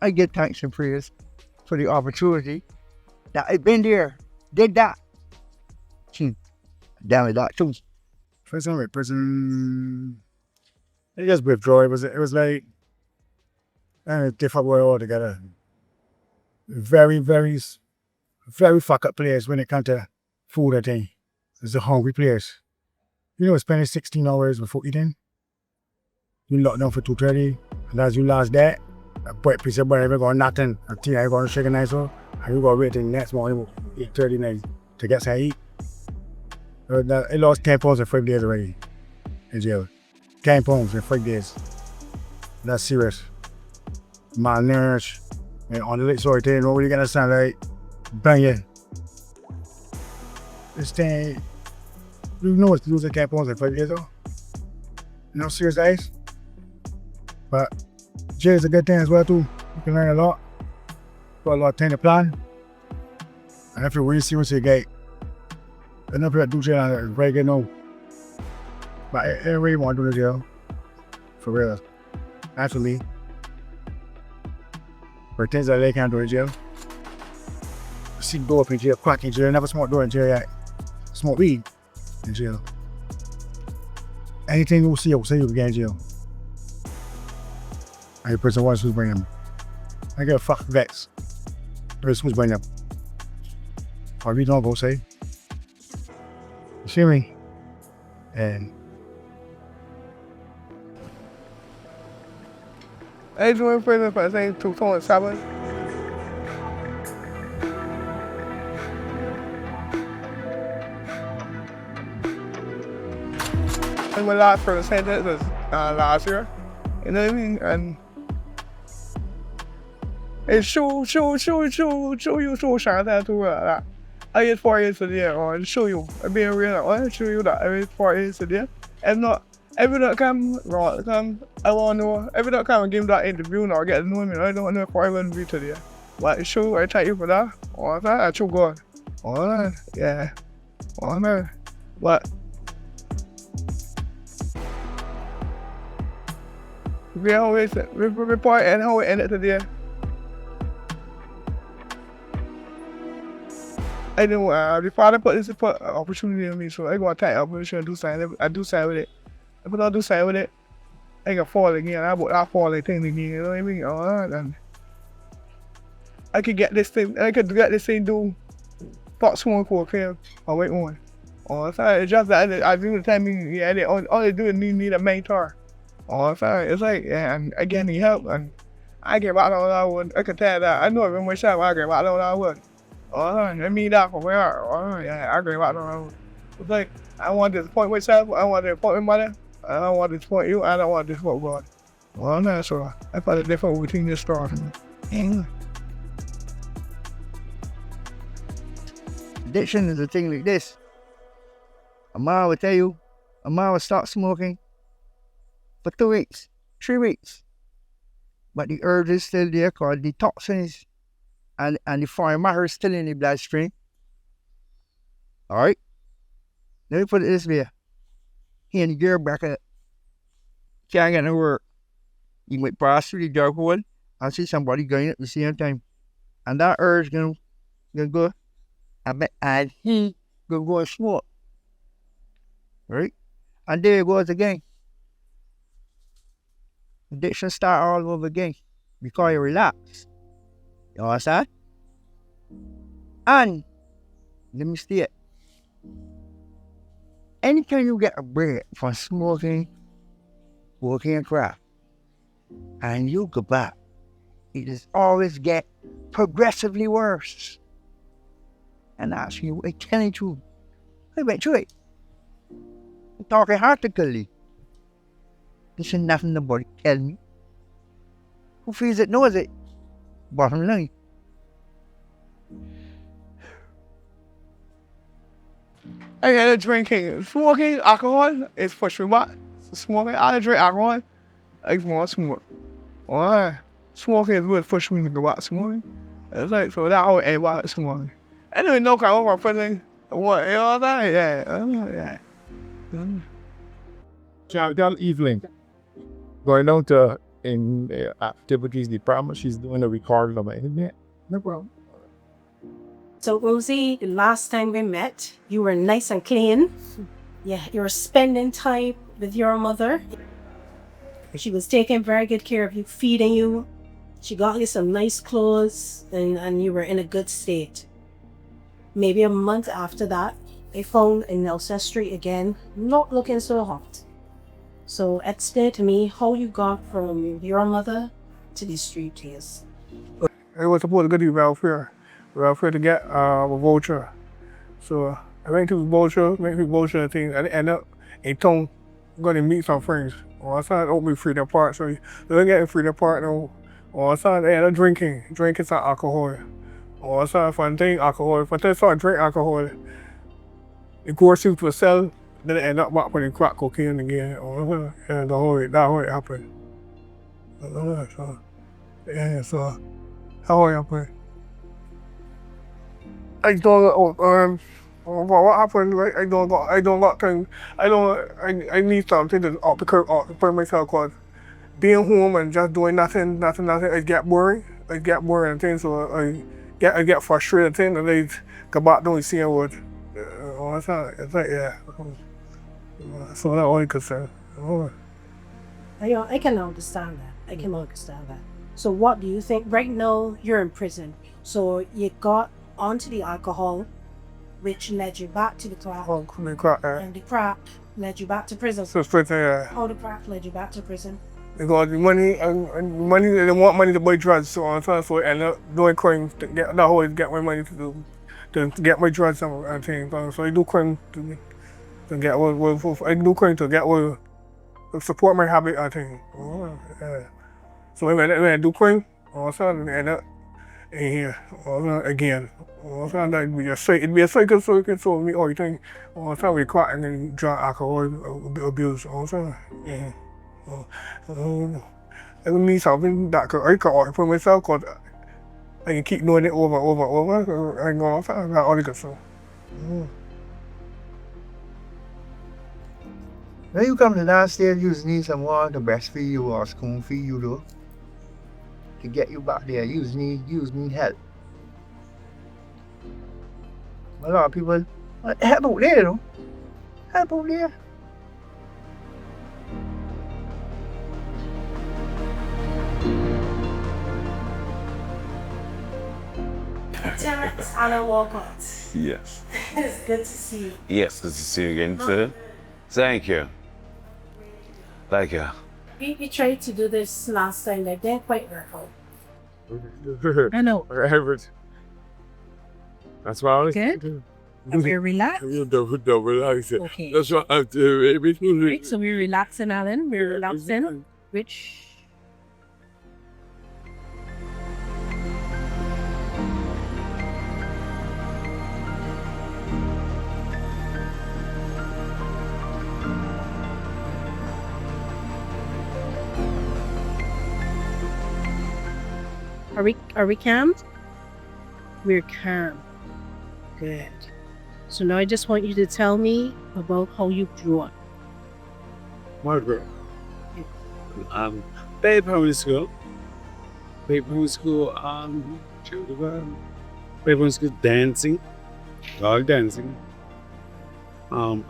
I give thanks and praise for the opportunity that I've been there, did that. Damn it, that too. First time with prison, it just withdraw. It was like a different world altogether. Very, very, very fuck up place when it comes to food, I think. It's a hungry place. You know, spending 16 hours before eating. You lock down for 2:30, and as you last that, a boy piece of bread, I got nothing. I think I got a chicken nice one, and you got to wait till the next morning, 8:30 to get some eat. I lost 10 pounds in 5 days already in jail. 10 pounds in 5 days. That's serious. Malnourished. And on the late sort of thing, nobody gonna sound like bang you. This thing, you know what's losing 10 pounds in 5 days though? You know, serious ice. But jail is a good thing as well too. You can learn a lot. Got a lot of things to plan. And if you're really serious, you get enough of that do jail and very good no. But I really want to do the jail. For real. Actually. For things that they can't do in jail. See door up in jail, crack in jail, never smoke door in jail yet. Smoke weed in jail. Anything you see, you say you can get in jail. I prison once who's bringing them. I get a fuck vets. Who's bringing them. Or we don't go say. You see me? And I joined prison for the same 2007. And my last for the sentence was last year. You know what I mean? And and show you Chantelle to that. I get 4 years a day, or show you. I'm being real, I show you that I get 4 years a day. And not every time I want to know, every time I give that interview or get to know me, I don't know if I will be today. But show I thank you for that. All that, I show God. All that, yeah. All that. But we always report and how we end it today. I know the father put this opportunity on me, so I go take opportunity and do something. I do something with it. If I don't do something with it, I can fall again. I fall again, you know what I mean? All right, and I could get this thing. I could get this thing do. Thought someone could clear or wait on. Or it's just that I do the time. Yeah, all they do is need a mentor. Or it's like yeah, and again need help, and I get back on I would. I can tell that. I know it myself. I get back on I would. I mean that for where? Yeah, I agree about that. It's like I want to disappoint myself. I want to disappoint my mother. I don't want to disappoint you. I don't want to disappoint God. Well, no, so I thought the difference between this story. Addiction is a thing like this. A man will tell you, a man will start smoking for 2 weeks, 3 weeks. But the urge is still there called the toxins and the foreign matter is still in the bloodstream. Alright? Let me put it this way. He in the gear bracket can't get no work. You might pass through the dark hole and see somebody going at the same time. And that urge gonna go. And he gonna go and smoke. Right? And there it goes again. Addiction start all over again. Because you relapse. You understand? And let me see it. Anytime you get a break from smoking, working and craft, and you go back, it is always get progressively worse. And ask you, I tell you true. I went through it. I'm talking practically. This is nothing nobody tell me. Who feels it knows it. Bottom line. I get drinking, smoking, alcohol is for sure. But smoking, I drink alcohol. I want to smoke. Alright, smoking is good for sure to go out smoking. It's like so that how everybody smoking. I don't even know kind of my friend what you know that yeah. Chantelle Evelyn going out to in the activities department. She's doing a recording of it. No problem. So Rosie, the last time we met, you were nice and clean. Yeah, you were spending time with your mother. She was taking very good care of you, feeding you. She got you some nice clothes and you were in a good state. Maybe a month after that, I found in Nelson Street again, not looking so hot. So explain to me how you got from your mother to the street, please. I was supposed to go to welfare to get a voucher. So I went to the voucher thing, and I ended up in town going to meet some friends. Or I started opening freedom park, so they get in freedom park now. Or I started ended up drinking some alcohol. Or I started finding alcohol. If I started drinking alcohol, it goes through to a cell, then it end up back with crack cocaine again. Or that's how it happened. So how it happened. I don't what happened, right? I don't got things. I need something to off the curb, for myself, cause being home and just doing nothing, it get boring. It get boring and things, so I get frustrated things, and I go back down and see what. It's like yeah. So that's all I could say. I can understand that. So what do you think? Right now, you're in prison. So you got onto the alcohol, which led you back to the crack. And the crack led you back to prison. So prison, yeah. How the crack led you back to prison? Because the money, they want money to buy drugs, so I end up doing crime to get that always get my money to get my drugs and things. So I do crime to get to support my habit, I think. Yeah. So when I do crime, all of a sudden I end up in here. Again. All the time that it'd be a cycle, so me all the time. All the time we crying and drunk alcohol abuse all the time. Yeah. And me something that I got for myself because I can keep doing it over and over. I go all the time. I got all the good stuff. When you come to that stage, you just need someone to breastfeed you or spoon feed you though. To get you back there, you just need help. A lot of people help out there, though. Help out there. Terrence, Alan Walcott. Yes. It's good to see you. Yes, good to see you again, sir. Thank you. Thank you. We tried to do this last time, that didn't quite work out. I know. Herbert. That's why I was Good. And we're relaxed. You don't relax it. Okay. That's what I'm doing. Right, so we're relaxing, Alan. We're relaxing. Which are we calm? We're calm. Good. So now I just want you to tell me about how you grew up. My girl. Babe primary school. Babe primary school, children. Babe primary school dancing. All dancing. Not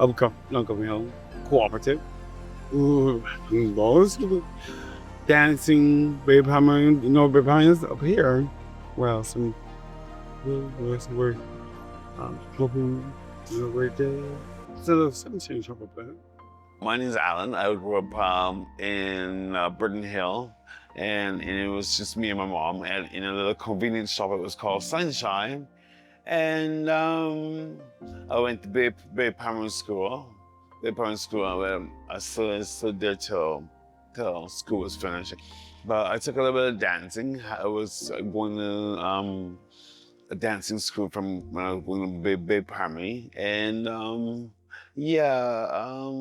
coming home. Cooperative. Law school. Dancing, babe primary, you know, babe primary is up here. Well, some we're hoping, you know, right there. So some change up there. My name is Alan. I grew up in Burton Hill, and it was just me and my mom in a little convenience shop. It was called Sunshine, and I went to Bay Primary School. Bay Primary School. I stood there till school was finished. But I took a little bit of dancing. I was going to a dancing school from when I was going to Bay Primary, and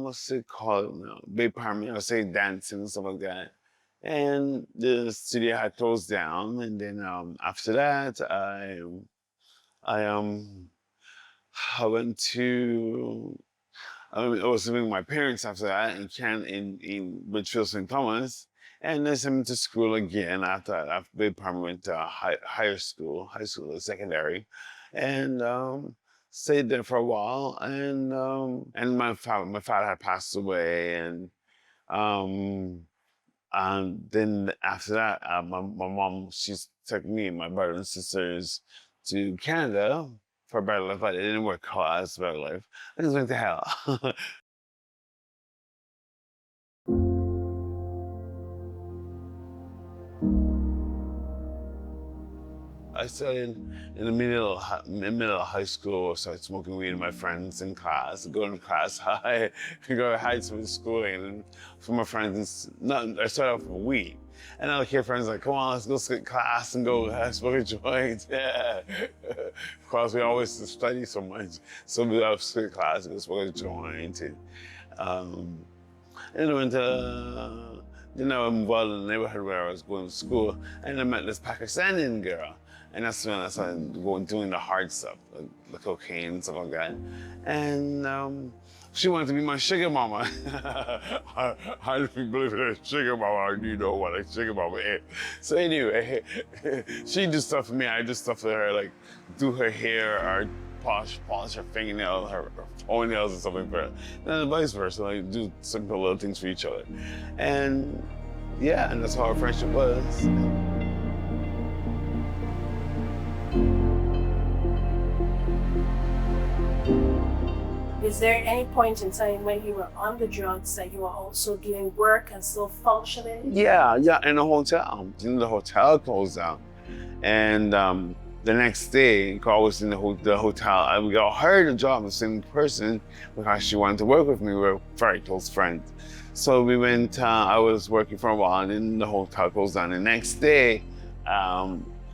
what's it called now? Bay Primary. I was saying dancing and stuff like that. And the studio had closed down, and then after that, I went to. I was living with my parents after that in Richfield St. Thomas, and then sent me to school again after that. After Bay Primary, went to high school, secondary, and stayed there for a while. And my father had passed away, and then after that, my mom, she took me and my brother and sisters to Canada for a better life, but it didn't work out as a better life. I just went to hell. I started in the middle of high school. I started smoking weed with my friends in class, going to class high, go to high school schooling, and for my friends, I started off with weed. And I hear friends like, come on, let's go skip class and go smoke a joint. Yeah. Of course, we always study so much. So we have skip class and go smoke a joint. And I went to, then I moved out in the neighborhood where I was going to school, and I met this Pakistani girl. And that's when I started doing the hard stuff, like the cocaine and stuff like that. And she wanted to be my sugar mama. I didn't believe in a sugar mama. You know what a sugar mama is. So anyway, she did stuff for me. I did stuff for her, like do her hair or polish her fingernails, her toenails, and something for her. And vice versa, like do simple little things for each other. And yeah, and that's how our friendship was. Is there any point in time when you were on the drugs that you were also doing work and still functioning? Yeah, in a hotel. The hotel closed down. And the next day, I was in the hotel. I got hired a job with the same person because she wanted to work with me. We were very close friends. So we went, I was working for a while, and then the hotel closed down. The next day,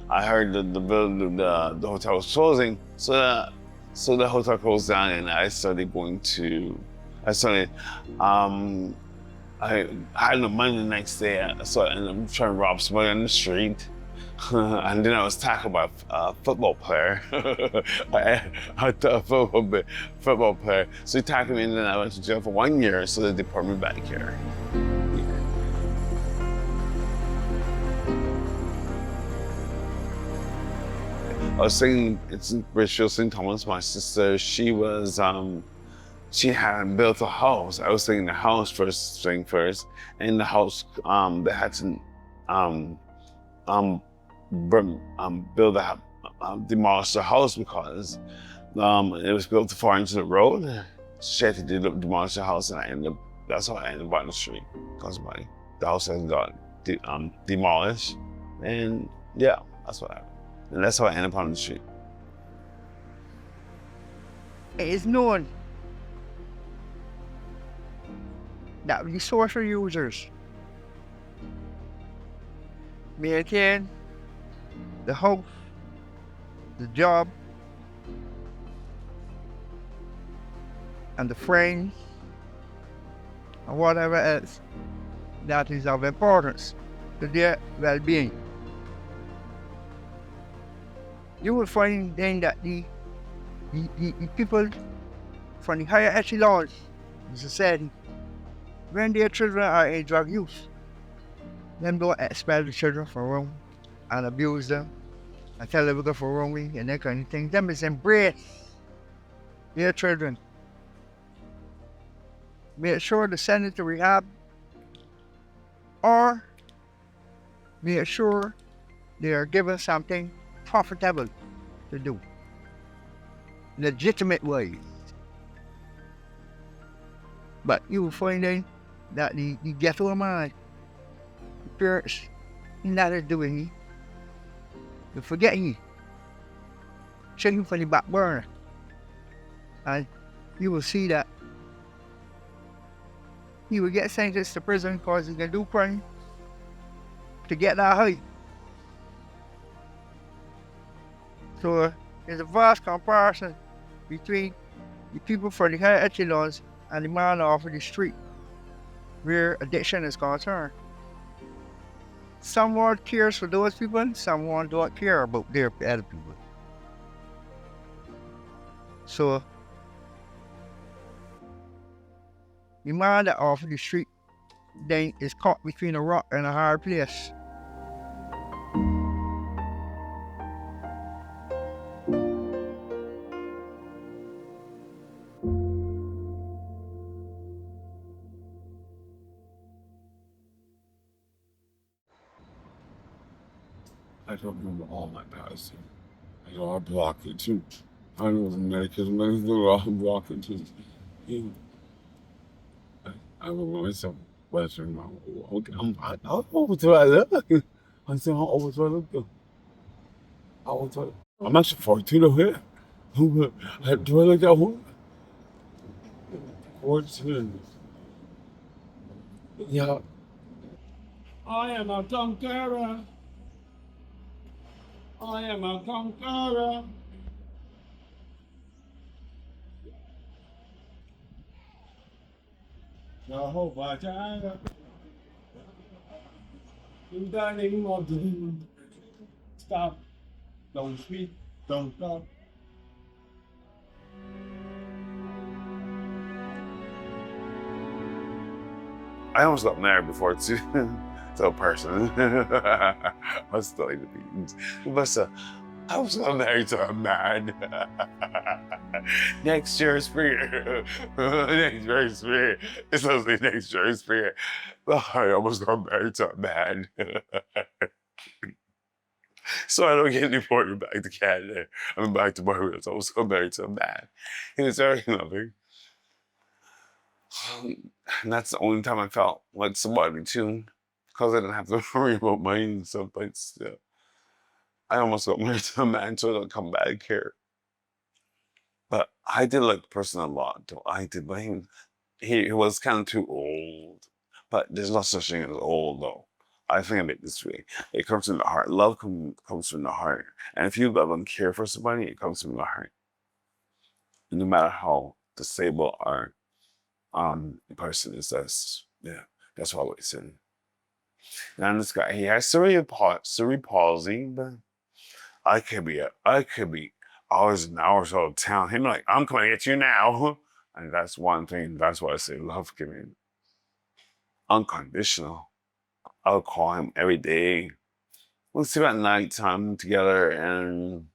I heard the hotel was closing, so the hotel closed down, and I started I had no money the next day, so I ended up trying to rob somebody on the street. And then I was tackled by a football player. I thought a football player. So he tackled me, and then I went to jail for 1 year, so they deported me back here. I was staying in British St. Thomas. My sister, she had built a house. I was staying in the house first, and the house, they had to demolish the house because it was built too far into the road. She had to demolish the house, and that's how I ended up on the street because the house had got demolished, and yeah, that's what happened. And that's how I ended up on the street. It is known that the social users maintain the house, the job, and the friends, and whatever else that is of importance to their well-being. You will find then that the people from the higher echelons of society, when their children are in drug use, them don't expel the children from room and abuse them and tell them to go for wrong way and that kind of thing. Them is embrace their children. Make sure to send it to rehab, or make sure they are given something profitable to do, legitimate ways. But you will find out that the ghetto man, the parents, not doing it. You're forgetting it. Checking for the back burner. And you will see that he will get sentenced to prison because he can do crime to get that high. So there's a vast comparison between the people from the higher echelons and the man off of the street where addiction is concerned. Someone cares for those people, someone don't care about their other people. So the man that off of the street then is caught between a rock and a hard place. I don't remember all my past. I know I blocked it too. I know the medication, I blocked it too. Yeah. I remember myself Western. I'm over to I look. I'm saying I'm over to I look. I'm actually 42 over here. Do I look that one? 42. Yeah. I am a conqueror. I am a conqueror. Jehovah Jireh. In the name of Jesus. Stop. Don't speak. Don't stop. I almost got married before too, to a person. I still in the meetings. But I almost got married to a man. Next year is free. Next year is free. It's supposed next year is free. I almost got married to a man. So I don't get deported back to Canada. I'm back to Barbados. I almost got married to a man. He was very loving. And that's the only time I felt like somebody too, because I didn't have to worry about money and stuff. But still, I almost got married to a man, so I don't come back here. But I did like the person a lot, though. I did, but he was kind of too old. But there's no such thing as old, though. I think of it this way. It comes from the heart. Love comes from the heart. And if you love and care for somebody, it comes from the heart. No matter how disabled or the person is, that's what I would say. Now this guy, he has cerebral palsy, but I could be hours and hours out of town. Him like, I'm coming at you now. And that's one thing. That's why I say love giving. Unconditional. I'll call him every day. We'll sit at nighttime together and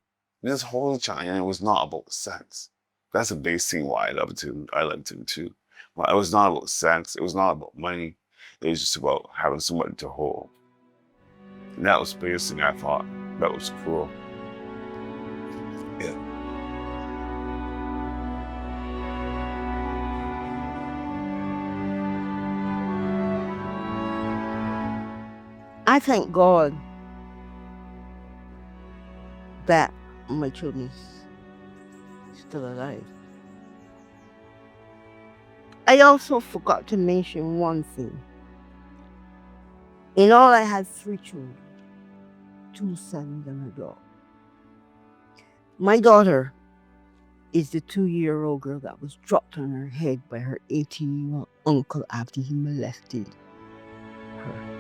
this whole time, and it was not about sex. That's a big thing why I loved him. I loved him too. But it was not about sex. It was not about money. It was just about having somebody to hold. And that was the biggest thing I thought. That was cool. Yeah. I thank God that my children still alive. I also forgot to mention one thing. In all, I had 3 children, 2 sons and a daughter. My daughter is the 2-year-old girl that was dropped on her head by her 18-year-old uncle after he molested her.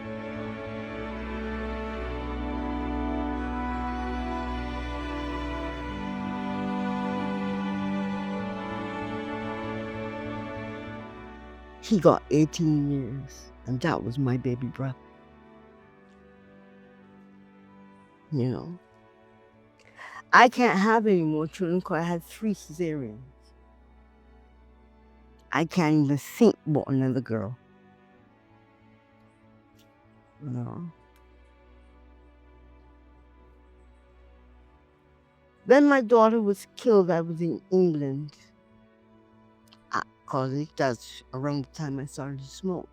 He got 18 years, and that was my baby brother. You know, I can't have any more children because I had 3 cesareans. I can't even think about another girl. You know. When my daughter was killed, I was in England. At college, that's around the time I started to smoke.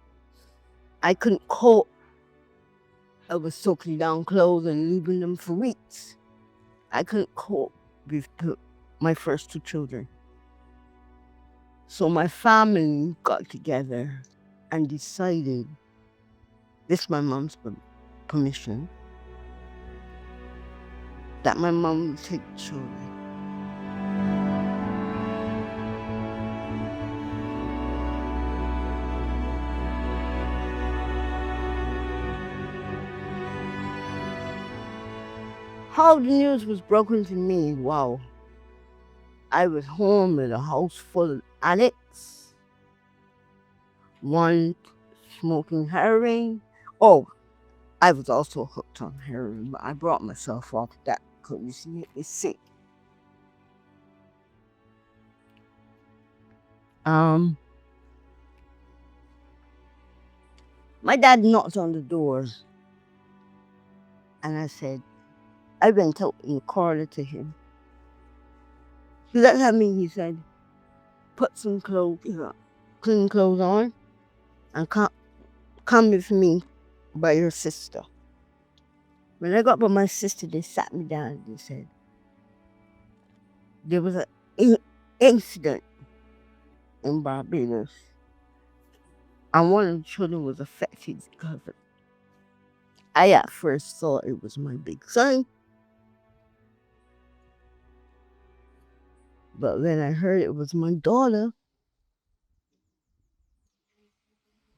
I couldn't cope. I was soaking down clothes and leaving them for weeks. I couldn't cope with my first 2 children. So my family got together and decided, this is my mom's permission, that my mom would take the children. How the news was broken to me, wow. I was home with a house full of addicts. One smoking heroin. Oh, I was also hooked on heroin, but I brought myself off that because you see, it's sick. My dad knocked on the door and I said, I went out in the corridor to him. He looked at me, he said, put some clothes, clean clothes on and come with me by your sister. When I got by my sister, they sat me down and they said, there was an incident in Barbados and one of the children was affected because I at first thought it was my big son. But when I heard it was my daughter,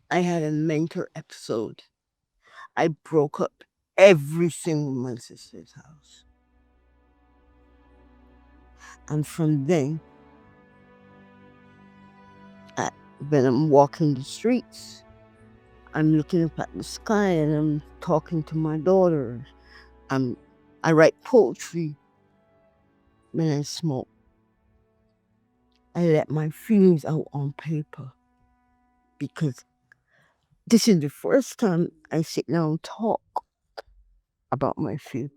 I had a mental episode. I broke up everything in my sister's house. And from then, when I'm walking the streets, I'm looking up at the sky and I'm talking to my daughter. I write poetry when I smoke. I let my feelings out on paper because this is the first time I sit down and talk about my feelings.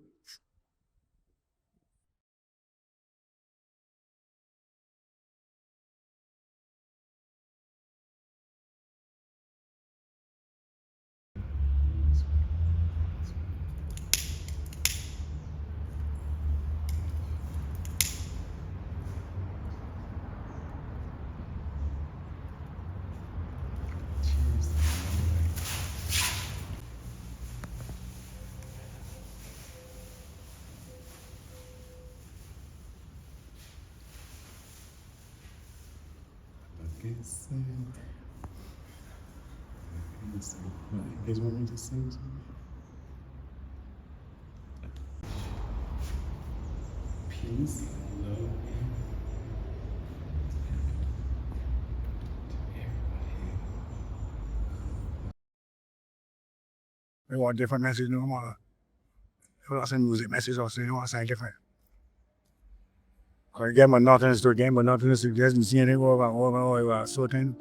guys want me to sing something? Peace, love, They want different message, no more. They want to send music message also, they want to say different. Again, but nothing is to again, but nothing is to just see anything over certain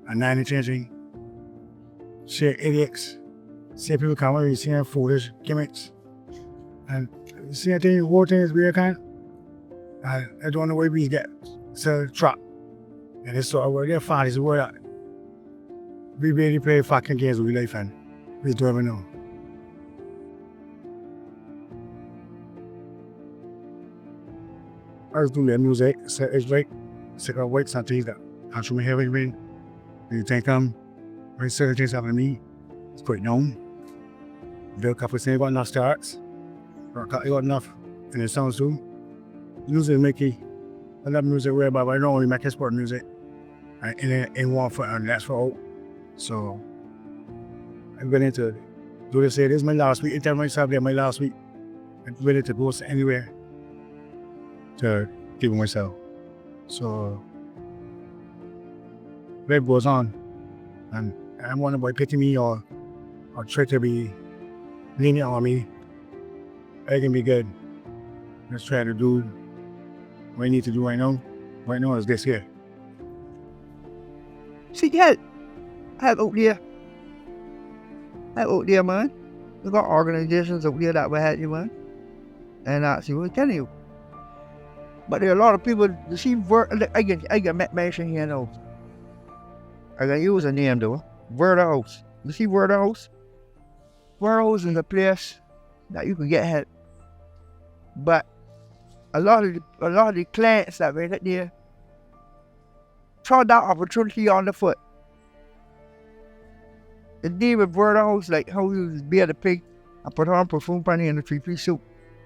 and 90 changing. Shit, idiots. See people come over, you see foolish gimmicks. And see a thing, whole thing is weird kind. And I don't know where we get. It's a trap. And it's sort of where they're fine, it's where we really play fucking games with life and we don't even know. I was doing their music, so it's like, wait something that actually have anything. You think when certain things happen to me, it's quite known. There are a couple of things got enough starts, or a couple got enough, and it sounds too. Music make it, I love music where but I don't only make sport music. And in one for and that's for all. So I'm willing to do this here. This is my last week. Anytime myself there, my last week. I'm willing to go anywhere to give myself. So life goes on. And I don't want nobody pity me or try to be lenient on me. I can be good. Just try to do what I need to do right now. Right now is this here. See that? Out there, man. We got organizations out there that will help you, man. And that's what I'm telling you. But there are a lot of people, you see, I get mention here now. I can use a name though. Barbados. You see Barbados? Barbados is a place that you can get help. But a lot of the clients that went there trod that opportunity on the foot. The deal with Barbados, like how you bear the pig and put on perfume panty in a 3-piece suit.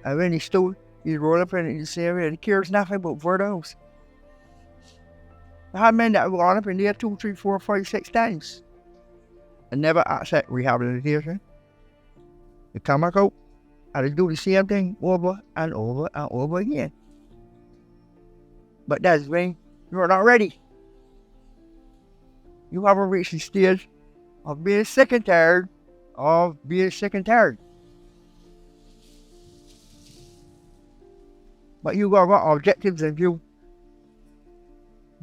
And when he stole, he roll up in it and say, he cares nothing about Barbados. I had men that were on up in there 2, 3, 4, 5, 6 times and never accept rehabilitation. They come back out and they do the same thing over and over and over again. But that's when you're not ready. You haven't reached the stage of being sick and tired of being sick and tired. But you got objectives in view.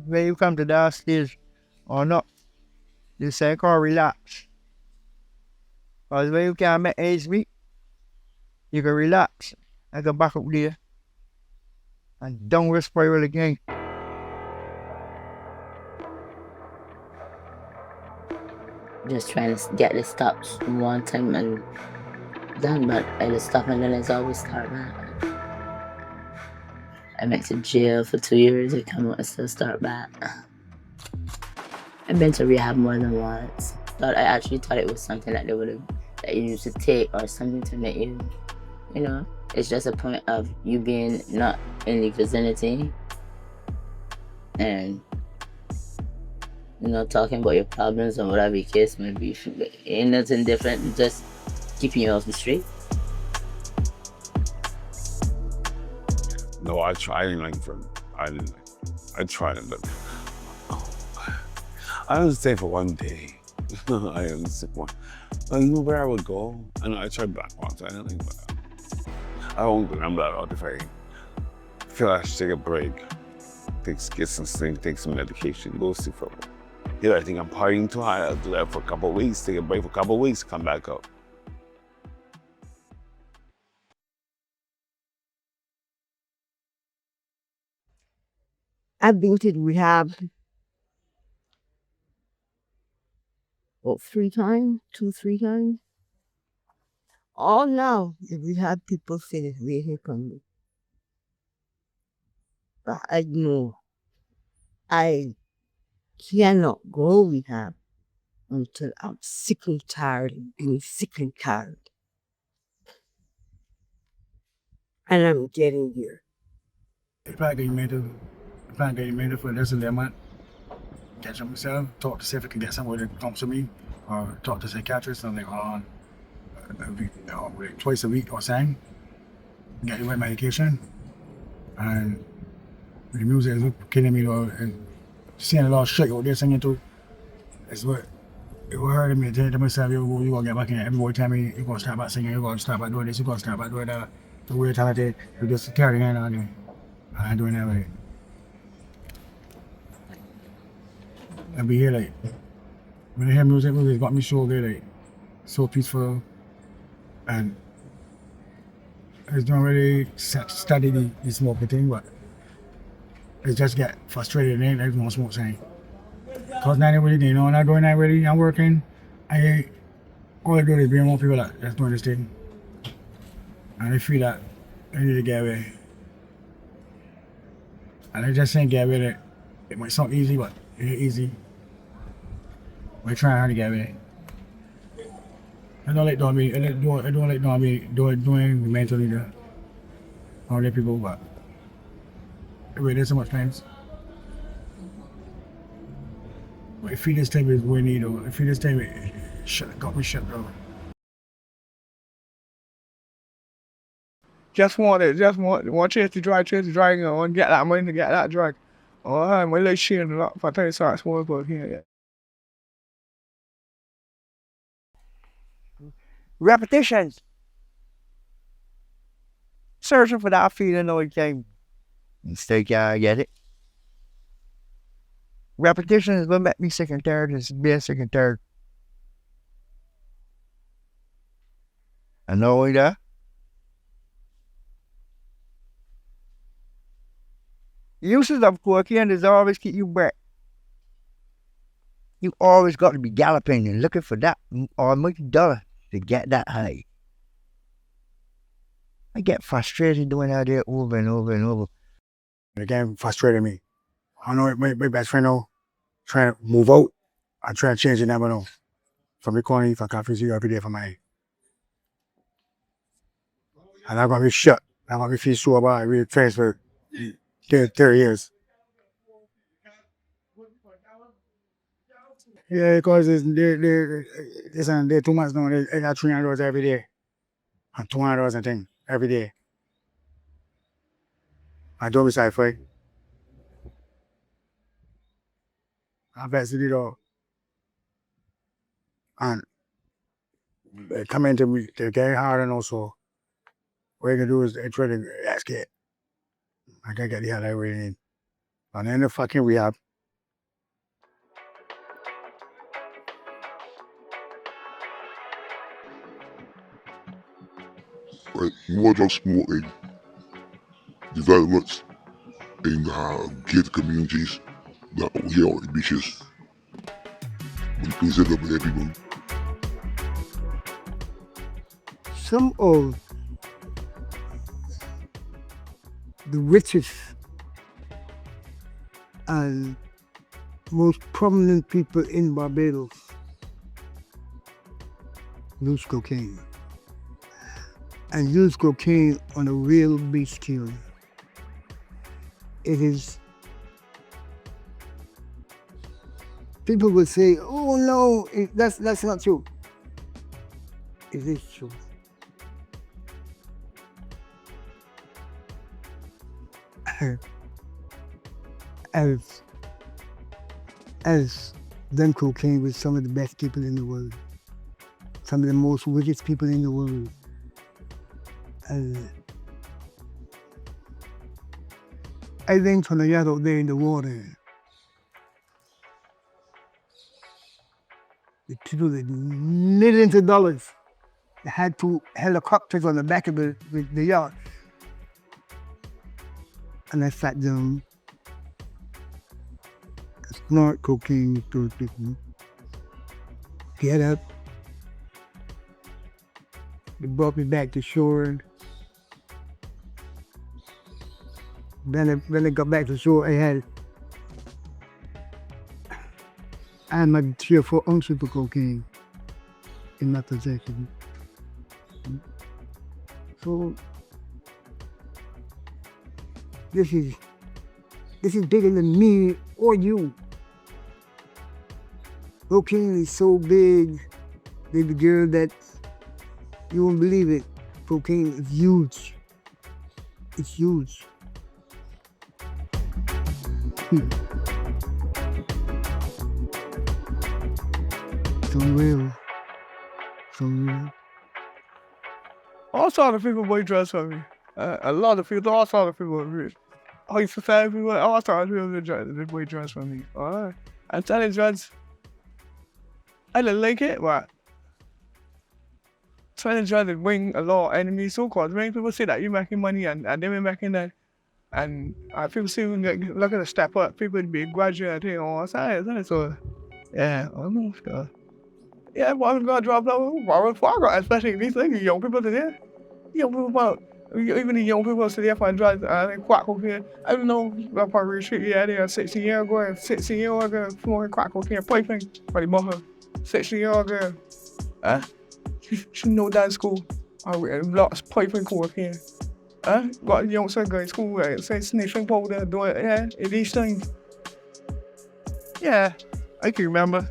When you come to that stage or not, you say called relapse. Because when you can't make ends meet, you can relapse and go back up there and downward spiral again. Just trying to get the stops one time and done, but I just stop and then it's always start back. I went to jail for 2 years, I come out and still start back. I've been to rehab more than once, but I actually thought it was something that that you used to take or something to make you, it's just a point of you being not in the vicinity and talking about your problems or whatever the case may be. Ain't nothing different, just keeping you off the street. No, I tried I tried it, but I didn't stay for one day. I didn't stay for one. I knew where I would go, and I tried back once. I didn't think about it. I won't remember that out if I feel I should take a break, get some sleep, take some medication, go see for it. I think I'm partying too hard. I'll do that for a couple of weeks, take a break for a couple of weeks, come back up. I've been to rehab 3 times, 2, 3 times. All now, the rehab people finish waiting for me. But I know I cannot go rehab until I'm sick and tired of being sick and tired. And I'm getting there. The fact that you made it for less than that month, catch up myself, talk to see if I can get somebody to come to me, or talk to a psychiatrist and like like twice a week or something. Get the right medication. And the music is killing me though, and seeing a lot of shit out there singing too. It's what it will hurt me to myself, you gonna get back in. Everybody tell me you're gonna start back singing, you're gonna start back doing this, you're gonna start back doing that. The weird talented, you just carrying on there. I ain't doing that with it. I be here like when I hear music it's got me so good, like so peaceful, and I don't really study the smoking thing, but I just get frustrated and I don't smoke saying. Cause now everybody, you know, not doing that really, I'm working. All I do is bring more people that's doing this thing. And I feel that I need to get away. And I just saying get away. It might sound easy, but it ain't easy. We're trying hard to get away. I don't like doing mentally the all the people, but anyway, there's so much times. But I feel this time is what I need, though. I feel this time it got me shut down. Just want chase the drug, you know, want to get that money to get that drug. Oh, I'm really sharing a lot for 30 start small book here. Yeah. Repetitions. Searching for that feeling all the time. And still can't get it. Repetition is what make me sick and tired. It's being sick and tired. And knowing that, uses of cocaine is always keep you back. You always got to be galloping and looking for that almighty dollar to get that high. I get frustrated doing that there over and over and over. It again frustrated me. I know my best friend now trying to move out. I try to change it, never know. From the corner, if I can't feel you every day for my. And I'm gonna be shut. I'm gonna be feel so about it. We transfer 30 years. Yeah, because they're too much now. They got $300 every day. And $200 and thing every day. I don't be sorry for it. I bet it all. And they come into me, they're getting hard and also what you can do is they try to ask it. I can't get the hell I really need. And then the fucking rehab. Right, more drug smoking developments in gated communities that we hear on the beaches. When police end up with their people. Some of the richest and most prominent people in Barbados use cocaine. And use cocaine on a real big scale. It is, people will say, oh no, that's not true. It is true. As done cocaine with some of the best people in the world, some of the most richest people in the world. I think when I got out there in the water, the people with millions of dollars, they had 2 helicopters on the back of the yacht. And I sat down, snort cocaine with those people, get up, they brought me back to shore. When I got back to shore, I had my 3 or 4 ounces of cocaine in my possession. So this is bigger than me or you. Cocaine is so big, baby girl, that you won't believe it. Cocaine is huge. It's huge. It's unreal. It's unreal. All sorts of people buy drugs from me. A lot of people, all sorts of people. High society people, all sorts of people they buy drugs from me. Alright. I'm selling drugs. I don't like it, but selling drugs is bring a lot of enemies, so-called. Many people say that you're making money and they've been making that. And people see when they look at the step up, people be graduating on sides, so yeah, almost. Yeah, but I'm gonna drop down progress, especially these things, young people today. Young people, even the young people today find drugs and crack cocaine. I don't know if I retreat, yeah, they are 16 years ago, 16 years ago, smoking crack cocaine, piping for the mother. 16 years ago, she know that in school. I lots piping cocaine. Got young son go to school, say sniffing powder, doing these things. Yeah, I can remember.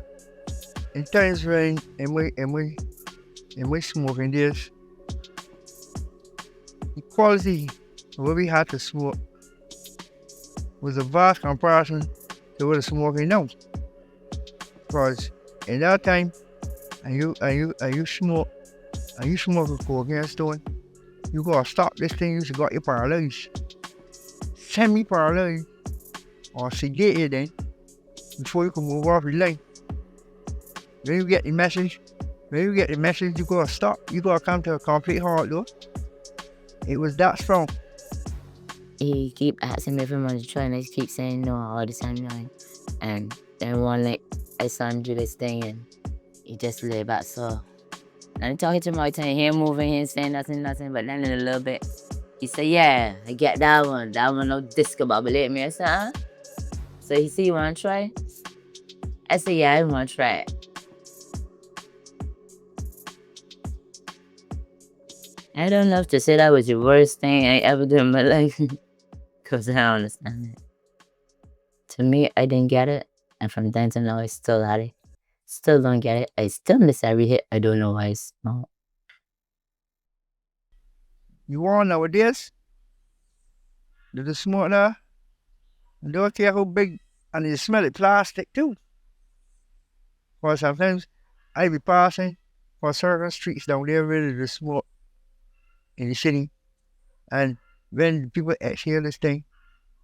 In times when we smoking this, the quality of what we had to smoke was a vast comparison to what the smoking now. Because in that time, and you smoke a cocaine stone, you gotta stop this thing, you got you paralyzed. Semi-paralyzed or sedated then before you can move off your line. When you get the message, you gotta stop. You gotta come to a complete halt though. It was that strong. He keep asking me for money to try and I keep saying no all the time now. And then one night I saw him do this thing and he just lay back so. And I'm talking to him all the time, he ain't moving, he ain't saying nothing, but then in a little bit, he said, yeah, I get that one no disco bubble me. I said, huh? So he said, you wanna try? I said, yeah, I wanna try it. I don't love to say that was the worst thing I ever did in my life, because I don't understand it. To me, I didn't get it, and from then to now, I still had it. Still don't get it. I still miss every hit. I don't know why it's not. You want nowadays? Do the smoke now? And don't care how big, and you smell it plastic too. Because sometimes I be passing for certain streets down there ready to smoke in the city, and when people exhale this thing,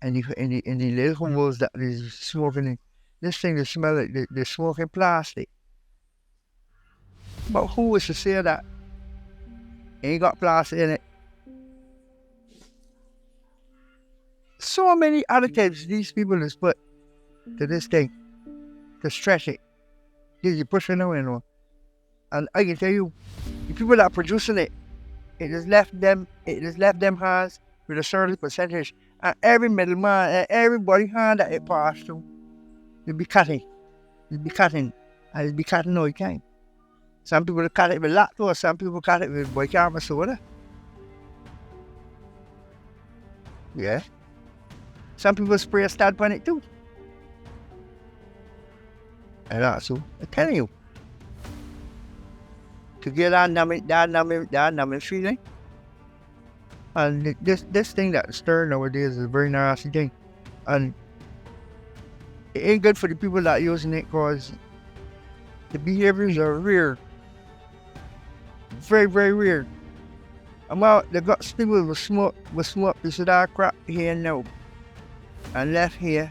and in the little holes that is smoking in, this thing they smell like they're smoking plastic. But who was to say that ain't got plastic in it? So many additives these people has put to this thing to stretch it. You push it away, no. And I can tell you, the people that are producing it, it has left them hands with a certain percentage, and every middleman and everybody hand that it passed through, they'll be cutting, and they'll be cutting all the time. Some people cut it with lactose, some people cut it with bicarbonate soda. Yeah. Some people spray a stud on it too. And that's so I'm telling you. To get that numbing feeling. And this thing that's stirring nowadays is a very nasty thing. And it ain't good for the people that are using it because the behaviors are weird. Very, very weird. They got people with smoke this of that crap here now. And left here.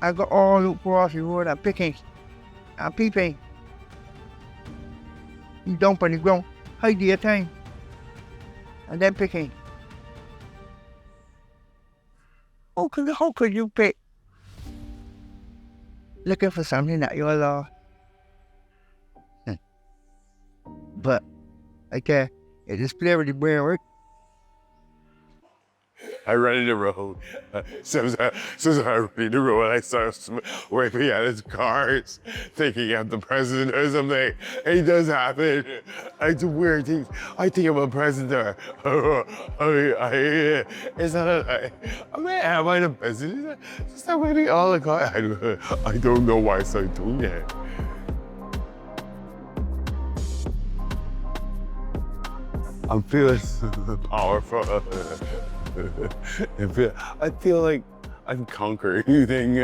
I got all across the road and picking and peeping. You dump on the ground, hide your time, and then picking. How could you pick? Looking for something that you lost. But I can't. It just play with the brain work. I run in the road. Sometimes I run in the road and I start waving at his cars, thinking I'm the president or something. It does happen. I do weird things. I think I'm a president. It's not am I the president? Stop waving all the cars. I don't know why I started doing that. I'm feeling powerful. I feel like I can conquer anything.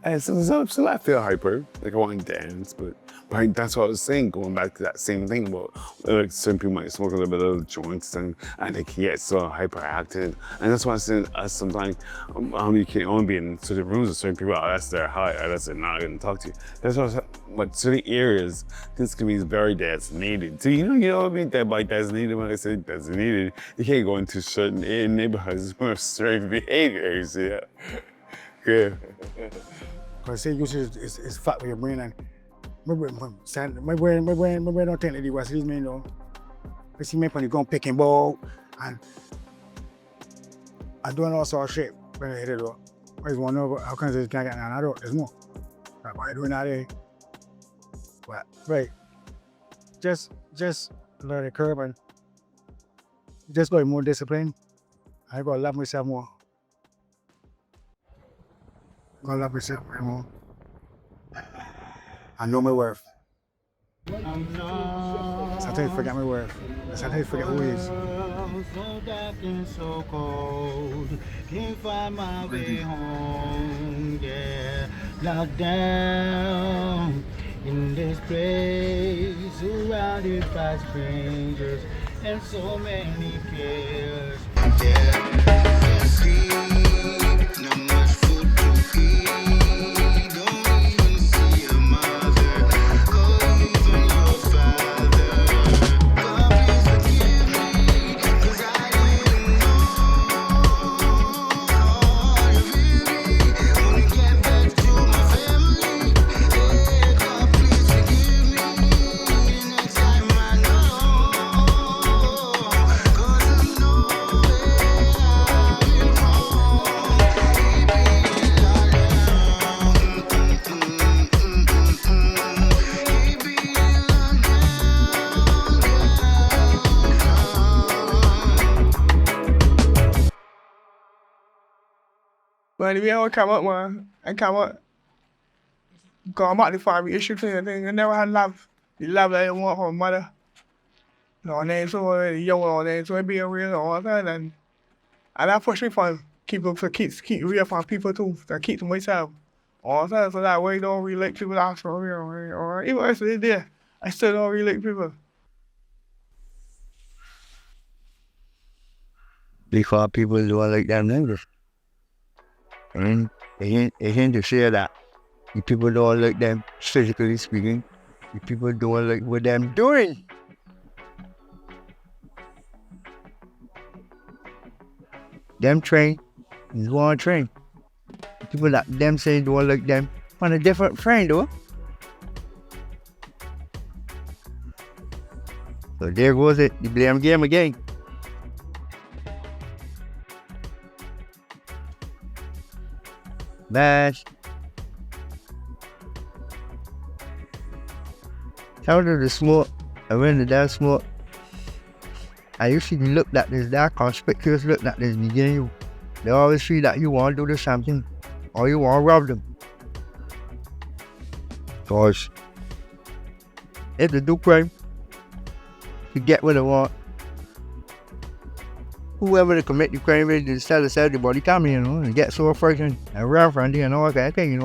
And so I feel hyper, like I want to dance, but that's what I was saying, going back to that same thing about like some people might smoke a little bit of joints and they can get so hyperactive. And that's why I said sometimes you can only be in certain rooms with certain people, that's their high, that's they're not going to talk to you. That's why I was, like certain areas, this can be very designated. So you know what I mean? That by designated, when I say designated, you can't go into certain neighborhoods with certain behaviors, yeah. Yeah. Because say usage is fuck with your brain and my brain don't think that it was his man though. Because he made when you go and picking ball and I doing all sort of shit when I hit it though. I just want to know how come this guy got an adult, there's more. Like why doing that there? But right. Just let it curb and just got more discipline. I gotta love myself more. Gotta love myself more. I know my worth. Sometimes I forget my worth. Sometimes I forget who he is. So dark and so cold, can't find my way home, yeah. Locked down in this place, surrounded by strangers and so many cares, yeah. Can't sleep, not much food to eat. But anyway, I come up, man. I come up. Because I'm out to find me issue thing. I never had love. The love that I want from my mother. No, and then so young on there, so I be a real all that and that pushed me for keep real from people too, to keep to myself. All that so that way I don't relate to people else for real. Or even if they did, I still don't relate to people. Because people don't like them niggas. And it ain't to say that the people don't like them physically speaking. The people don't like what them doing. Them train is one train. People that them say don't like them on a different train though. So there goes it, the blame game again. Bash. Out of the smoke, I went to that smoke. I usually look at this, that conspicuous look at this beginning you. They always feel that you want to do something or you want to rob them. Because if they do crime, to get what they want, whoever they commit the crime with, they tell us everybody come in, and get so frightened and run from them and all that thing,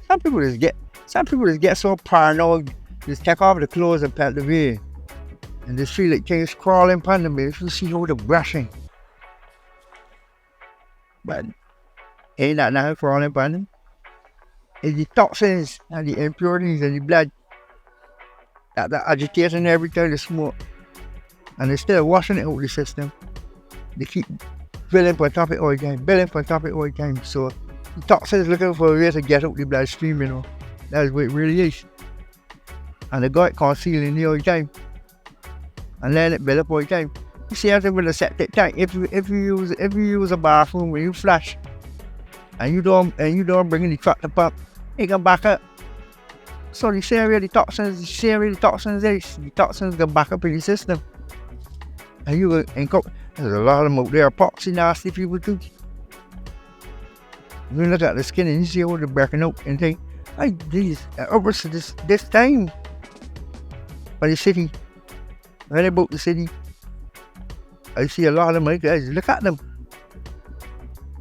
Some people just get so paranoid, just take off the clothes and pat the way. And just feel like things crawling upon them, you see how they're brushing. But ain't that nothing crawling upon them? It's the toxins and the impurities in the blood that agitating every time they smoke. And they're still washing it out of the system. They keep building on top of it all the time, So the toxins looking for a way to get out the bloodstream, That's what it really is. And they got it concealed in the all the time. And let it build up all the time. You see everything with a septic tank. If you use a bathroom when you flush and you don't bring in the truck to pump, it can back up. So the toxins can back up in the system. And there's a lot of them out there, poxy nasty people too. You look at the skin and you see how they're breaking out and think, this time. the city. When I book the city, I see a lot of my guys. Look at them.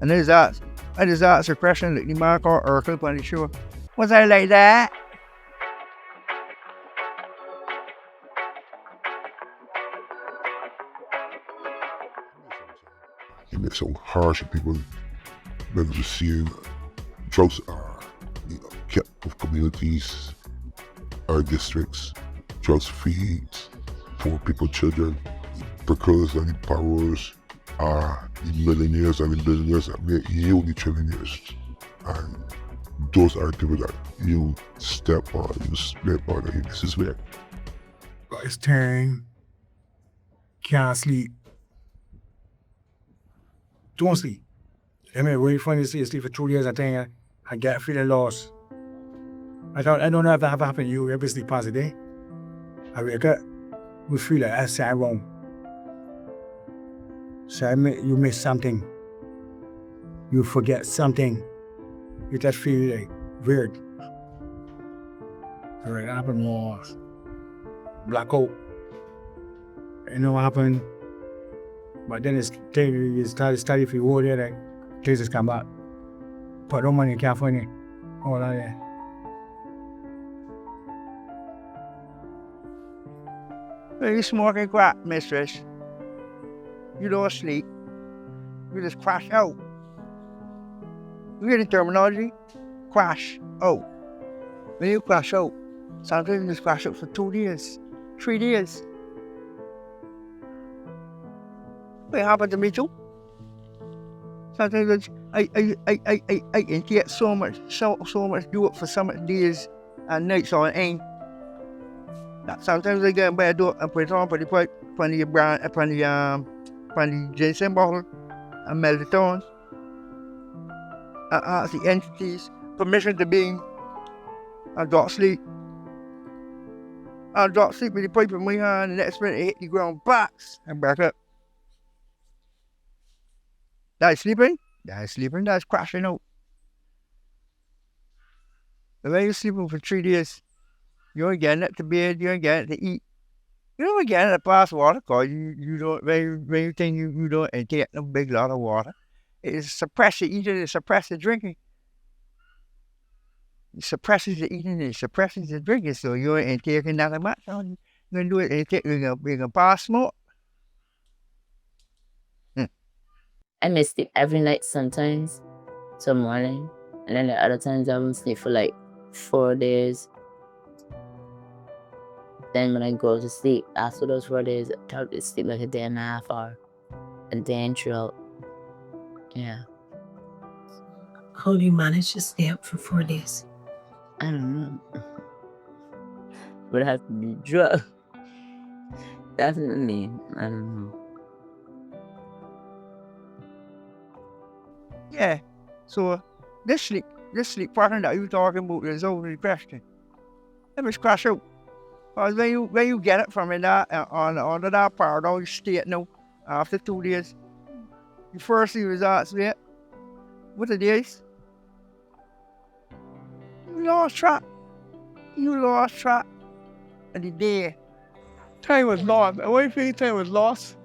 And there's that. I just asked a question like the mark or Urkel on the show. Was I like that? And it's so harsh that people never just seeing drugs are kept with communities, our districts, drugs feeds poor people, children, because the powers are the millionaires and the billionaires that make you the trillionaires. And those are people that you step on, you slip on, and you disrespect. It's turn, can't sleep. Don't sleep. I mean, when you find you sleep for 2 years, I think I get feeling lost. I don't know if that ever happened to you. Every sleep past a day. I wake up, we feel like that's wrong. So you miss something. You forget something. You just feel like weird. So it happened more blackout. You know what happened? But then you start to study for you go there, like, things just come back. Put no money in California. All that there. When you smoking crack, mistress, you don't sleep. You just crash out. You hear the terminology? Crash out. When you crash out, sometimes you just crash out for 2 days, 3 days. It happened to me too. Sometimes I can get so much do it for so much days and nights on end. Sometimes I get in bed do it and put it on for the pipe, upon the ginseng bottle and melt it on. And ask the entities permission to be and drop sleep. I'll drop sleep with the pipe in my hand, and the next minute I hit the ground, box, and back up. That's sleeping, that's crashing out. But when you're sleeping for 3 days, you ain't getting it to bed, you ain't getting it to eat. You don't get it to pass water, because you don't, when you think you don't take no big lot of water, it suppresses the eating, it suppresses the drinking. It suppresses the eating, it suppresses the drinking, so you ain't taking that much. You're going to do it, you're going to pass smoke. I may sleep every night sometimes till morning, and then the other times I won't sleep for like 4 days. Then when I go to sleep, after those 4 days, I try to sleep like a day and a half or a day and throughout. Yeah. How do you manage to stay up for 4 days? I don't know. Would have to be drugged. Definitely. I don't know. Yeah, so this sleep pattern that you're talking about is over the question. Let me crash out. Because when you get it from that on that paradox state now, after 2 days, the first thing was asked me, what the days? You lost track. And the day. Time was lost. The way I time was lost.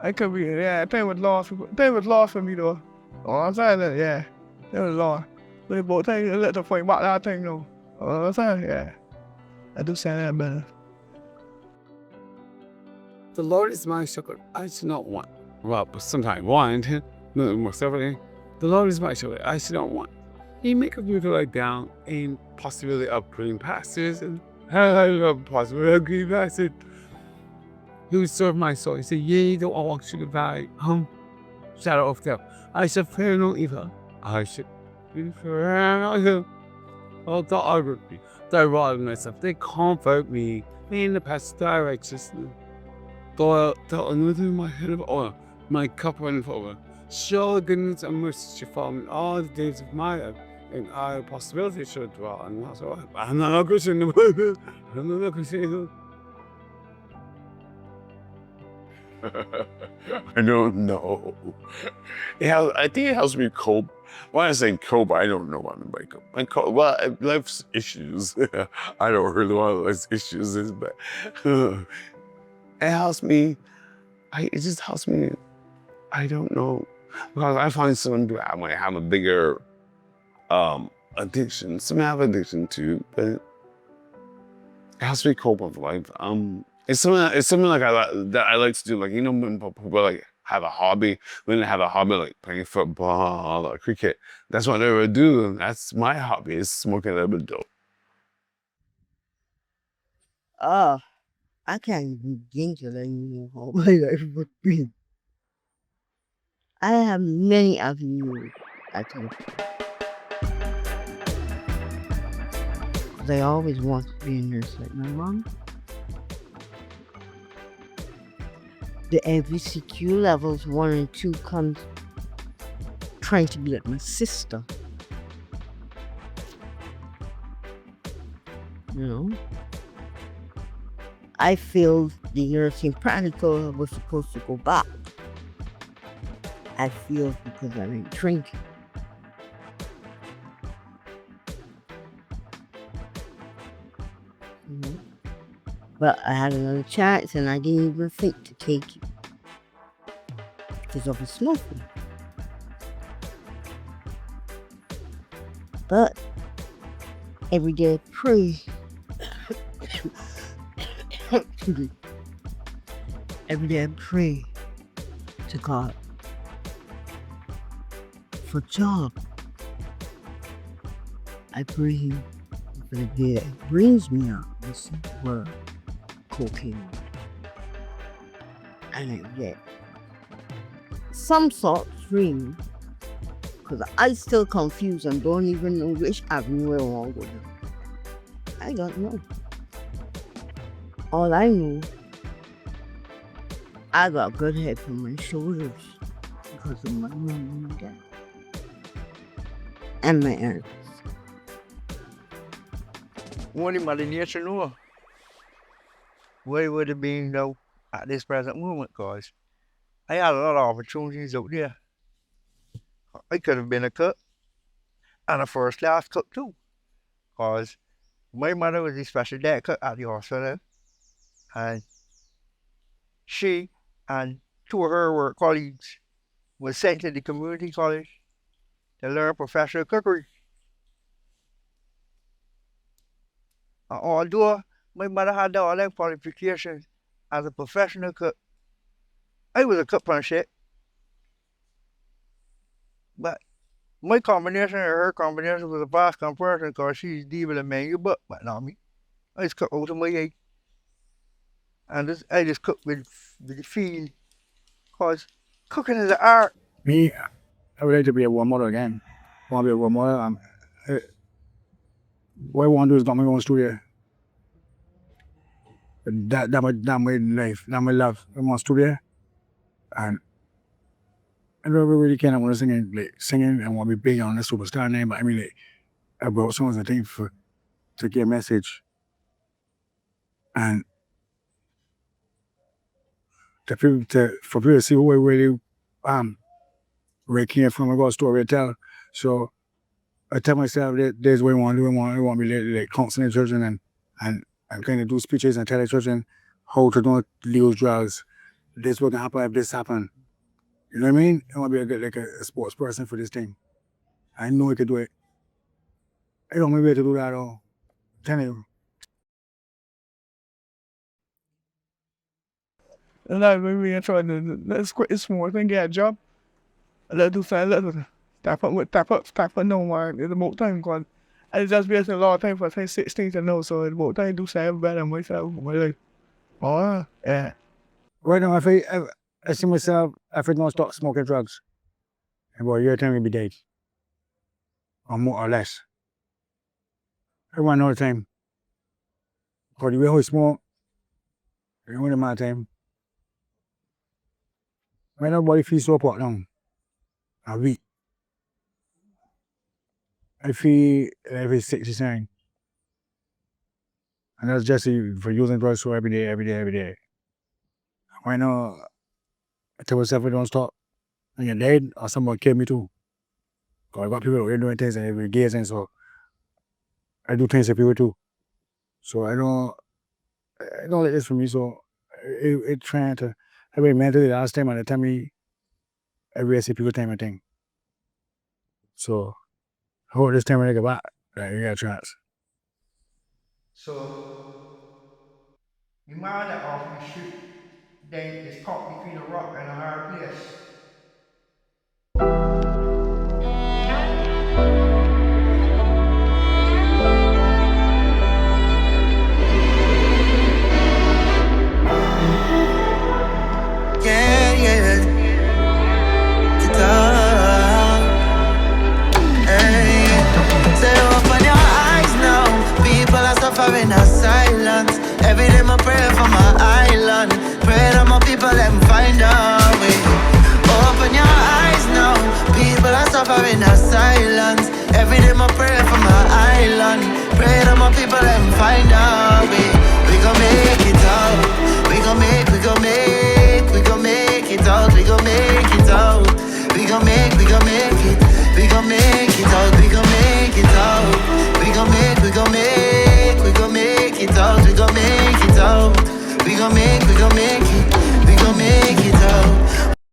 I could be, yeah, time was lost. Time was lost for me though. I'm saying that, yeah. It was lost. But both things, let the point back that thing though. I'm saying, yeah. I do say that better. The Lord is my shepherd. I should not want. Well, but sometimes want. No, most everything. The Lord is my shepherd. I should not want. He maketh me to lie down in possibility of green pastures, and I love possibility of green pastures. He will serve my soul. He said, yea, though I walk through the valley, shadow of death, I shall fear no evil. I should be fear no evil. Oh, thou art with me. Thy rod and thyself, they comfort me. Me in the path of thy righteousness. Thou anointed my head of oil, my cup runneth over. Surely goodness and mercy shall follow me all the days of my life, and I possibility should dwell in the house of God. I'm not a Christian. I'm not a Christian. I don't know. I think it helps me cope When I say cope, I don't know what I mean by cope. And cope, well, life's issues. I don't really know what life's issues is, but it helps me. It just helps me. I don't know, because I find some people might have a bigger addiction. Some have addiction too, but it has to be cope with life. It's something like that I like to do. Like, you know, when people like have a hobby, when they have a hobby like playing football or cricket, that's what they would do. That's my hobby, is smoking a little bit dope. I can't even begin to let you know how my life would be. I have many avenues I can. They always want to be a nurse like my mom. The MVCQ levels 1 and 2 comes trying to be like my sister. You know? I failed the nursing practical. I was supposed to go back. I failed because I didn't drink. But I had another chance and I didn't even think to take it because I was smoking. But every day I pray. Every day I pray to God for job. I pray Him for the day that brings me out this world. Cocaine. And I get some sort of dream because I still confused and don't even know which avenue I want to go down. I don't know. All I know, I got good head from my shoulders because of my mom and my dad and my aunts. What am I the nature know? Where would have been though at this present moment, guys? I had a lot of opportunities out there. I could have been a cook and a first class cook too. Cause my mother was a special day cook at the hospital, and she and 2 of her work colleagues was sent to the community college to learn professional cookery. And although my mother had all them qualifications as a professional cook, I was a cook on shit. But my combination and her combination was a vast comparison because she's deep in the menu, but not me. I just cook out of my egg. And I just cook with the feel. Because cooking is an art. Me, I would like to be a warm mother again. I want to be a warm mother. What I want to do is got my own studio. That my life, that my love. I want studio. And I don't really care. I want to singing. I want to be big on the superstar name. But I mean, I brought songs, I think, to get a message. And for people to see who I really am, where I came from, I got a story to tell. So I tell myself that there's what I want to do. I want to be like counseling children and kind of do speeches and tell the children how to not use drugs. This will happen if this happen. You know what I mean? I want to be a sports person for this thing. I know I could do it. I don't know maybe to do that all. Tell you. And like maybe I try to let's quit this small thing, get a job. Let's do something, let's step up no more. It's about time because I just wasted a lot of time for say 16 to know, so it's about time to do something better myself for my life. Oh, yeah. Right now, I see myself, if I don't stop smoking drugs, in about a year time, I'll be dead. Or more or less. I want no time. Because the way I smoke, I want my time. My body feels so pot down. I'm weak. I feel every 69. And that's just for using drugs so every day. Why not? I tell myself I don't stop. I get dead or someone kill me too. Because I got people out here doing things and every gays and so I do things to people too. So I don't let this for me. So it trying to have a mentally last time and they tell me every see people time and thing. So I hope this time when I get back, like, you got a chance. So, the man that off the street, then is caught between a rock and a hard place. Suffering in silence. Every day I pray for my island. Pray that my people let me find a way. Open your eyes now. People are suffering in silence. Every day I pray for my island. Pray that my people let me find a way. We gon' make it out.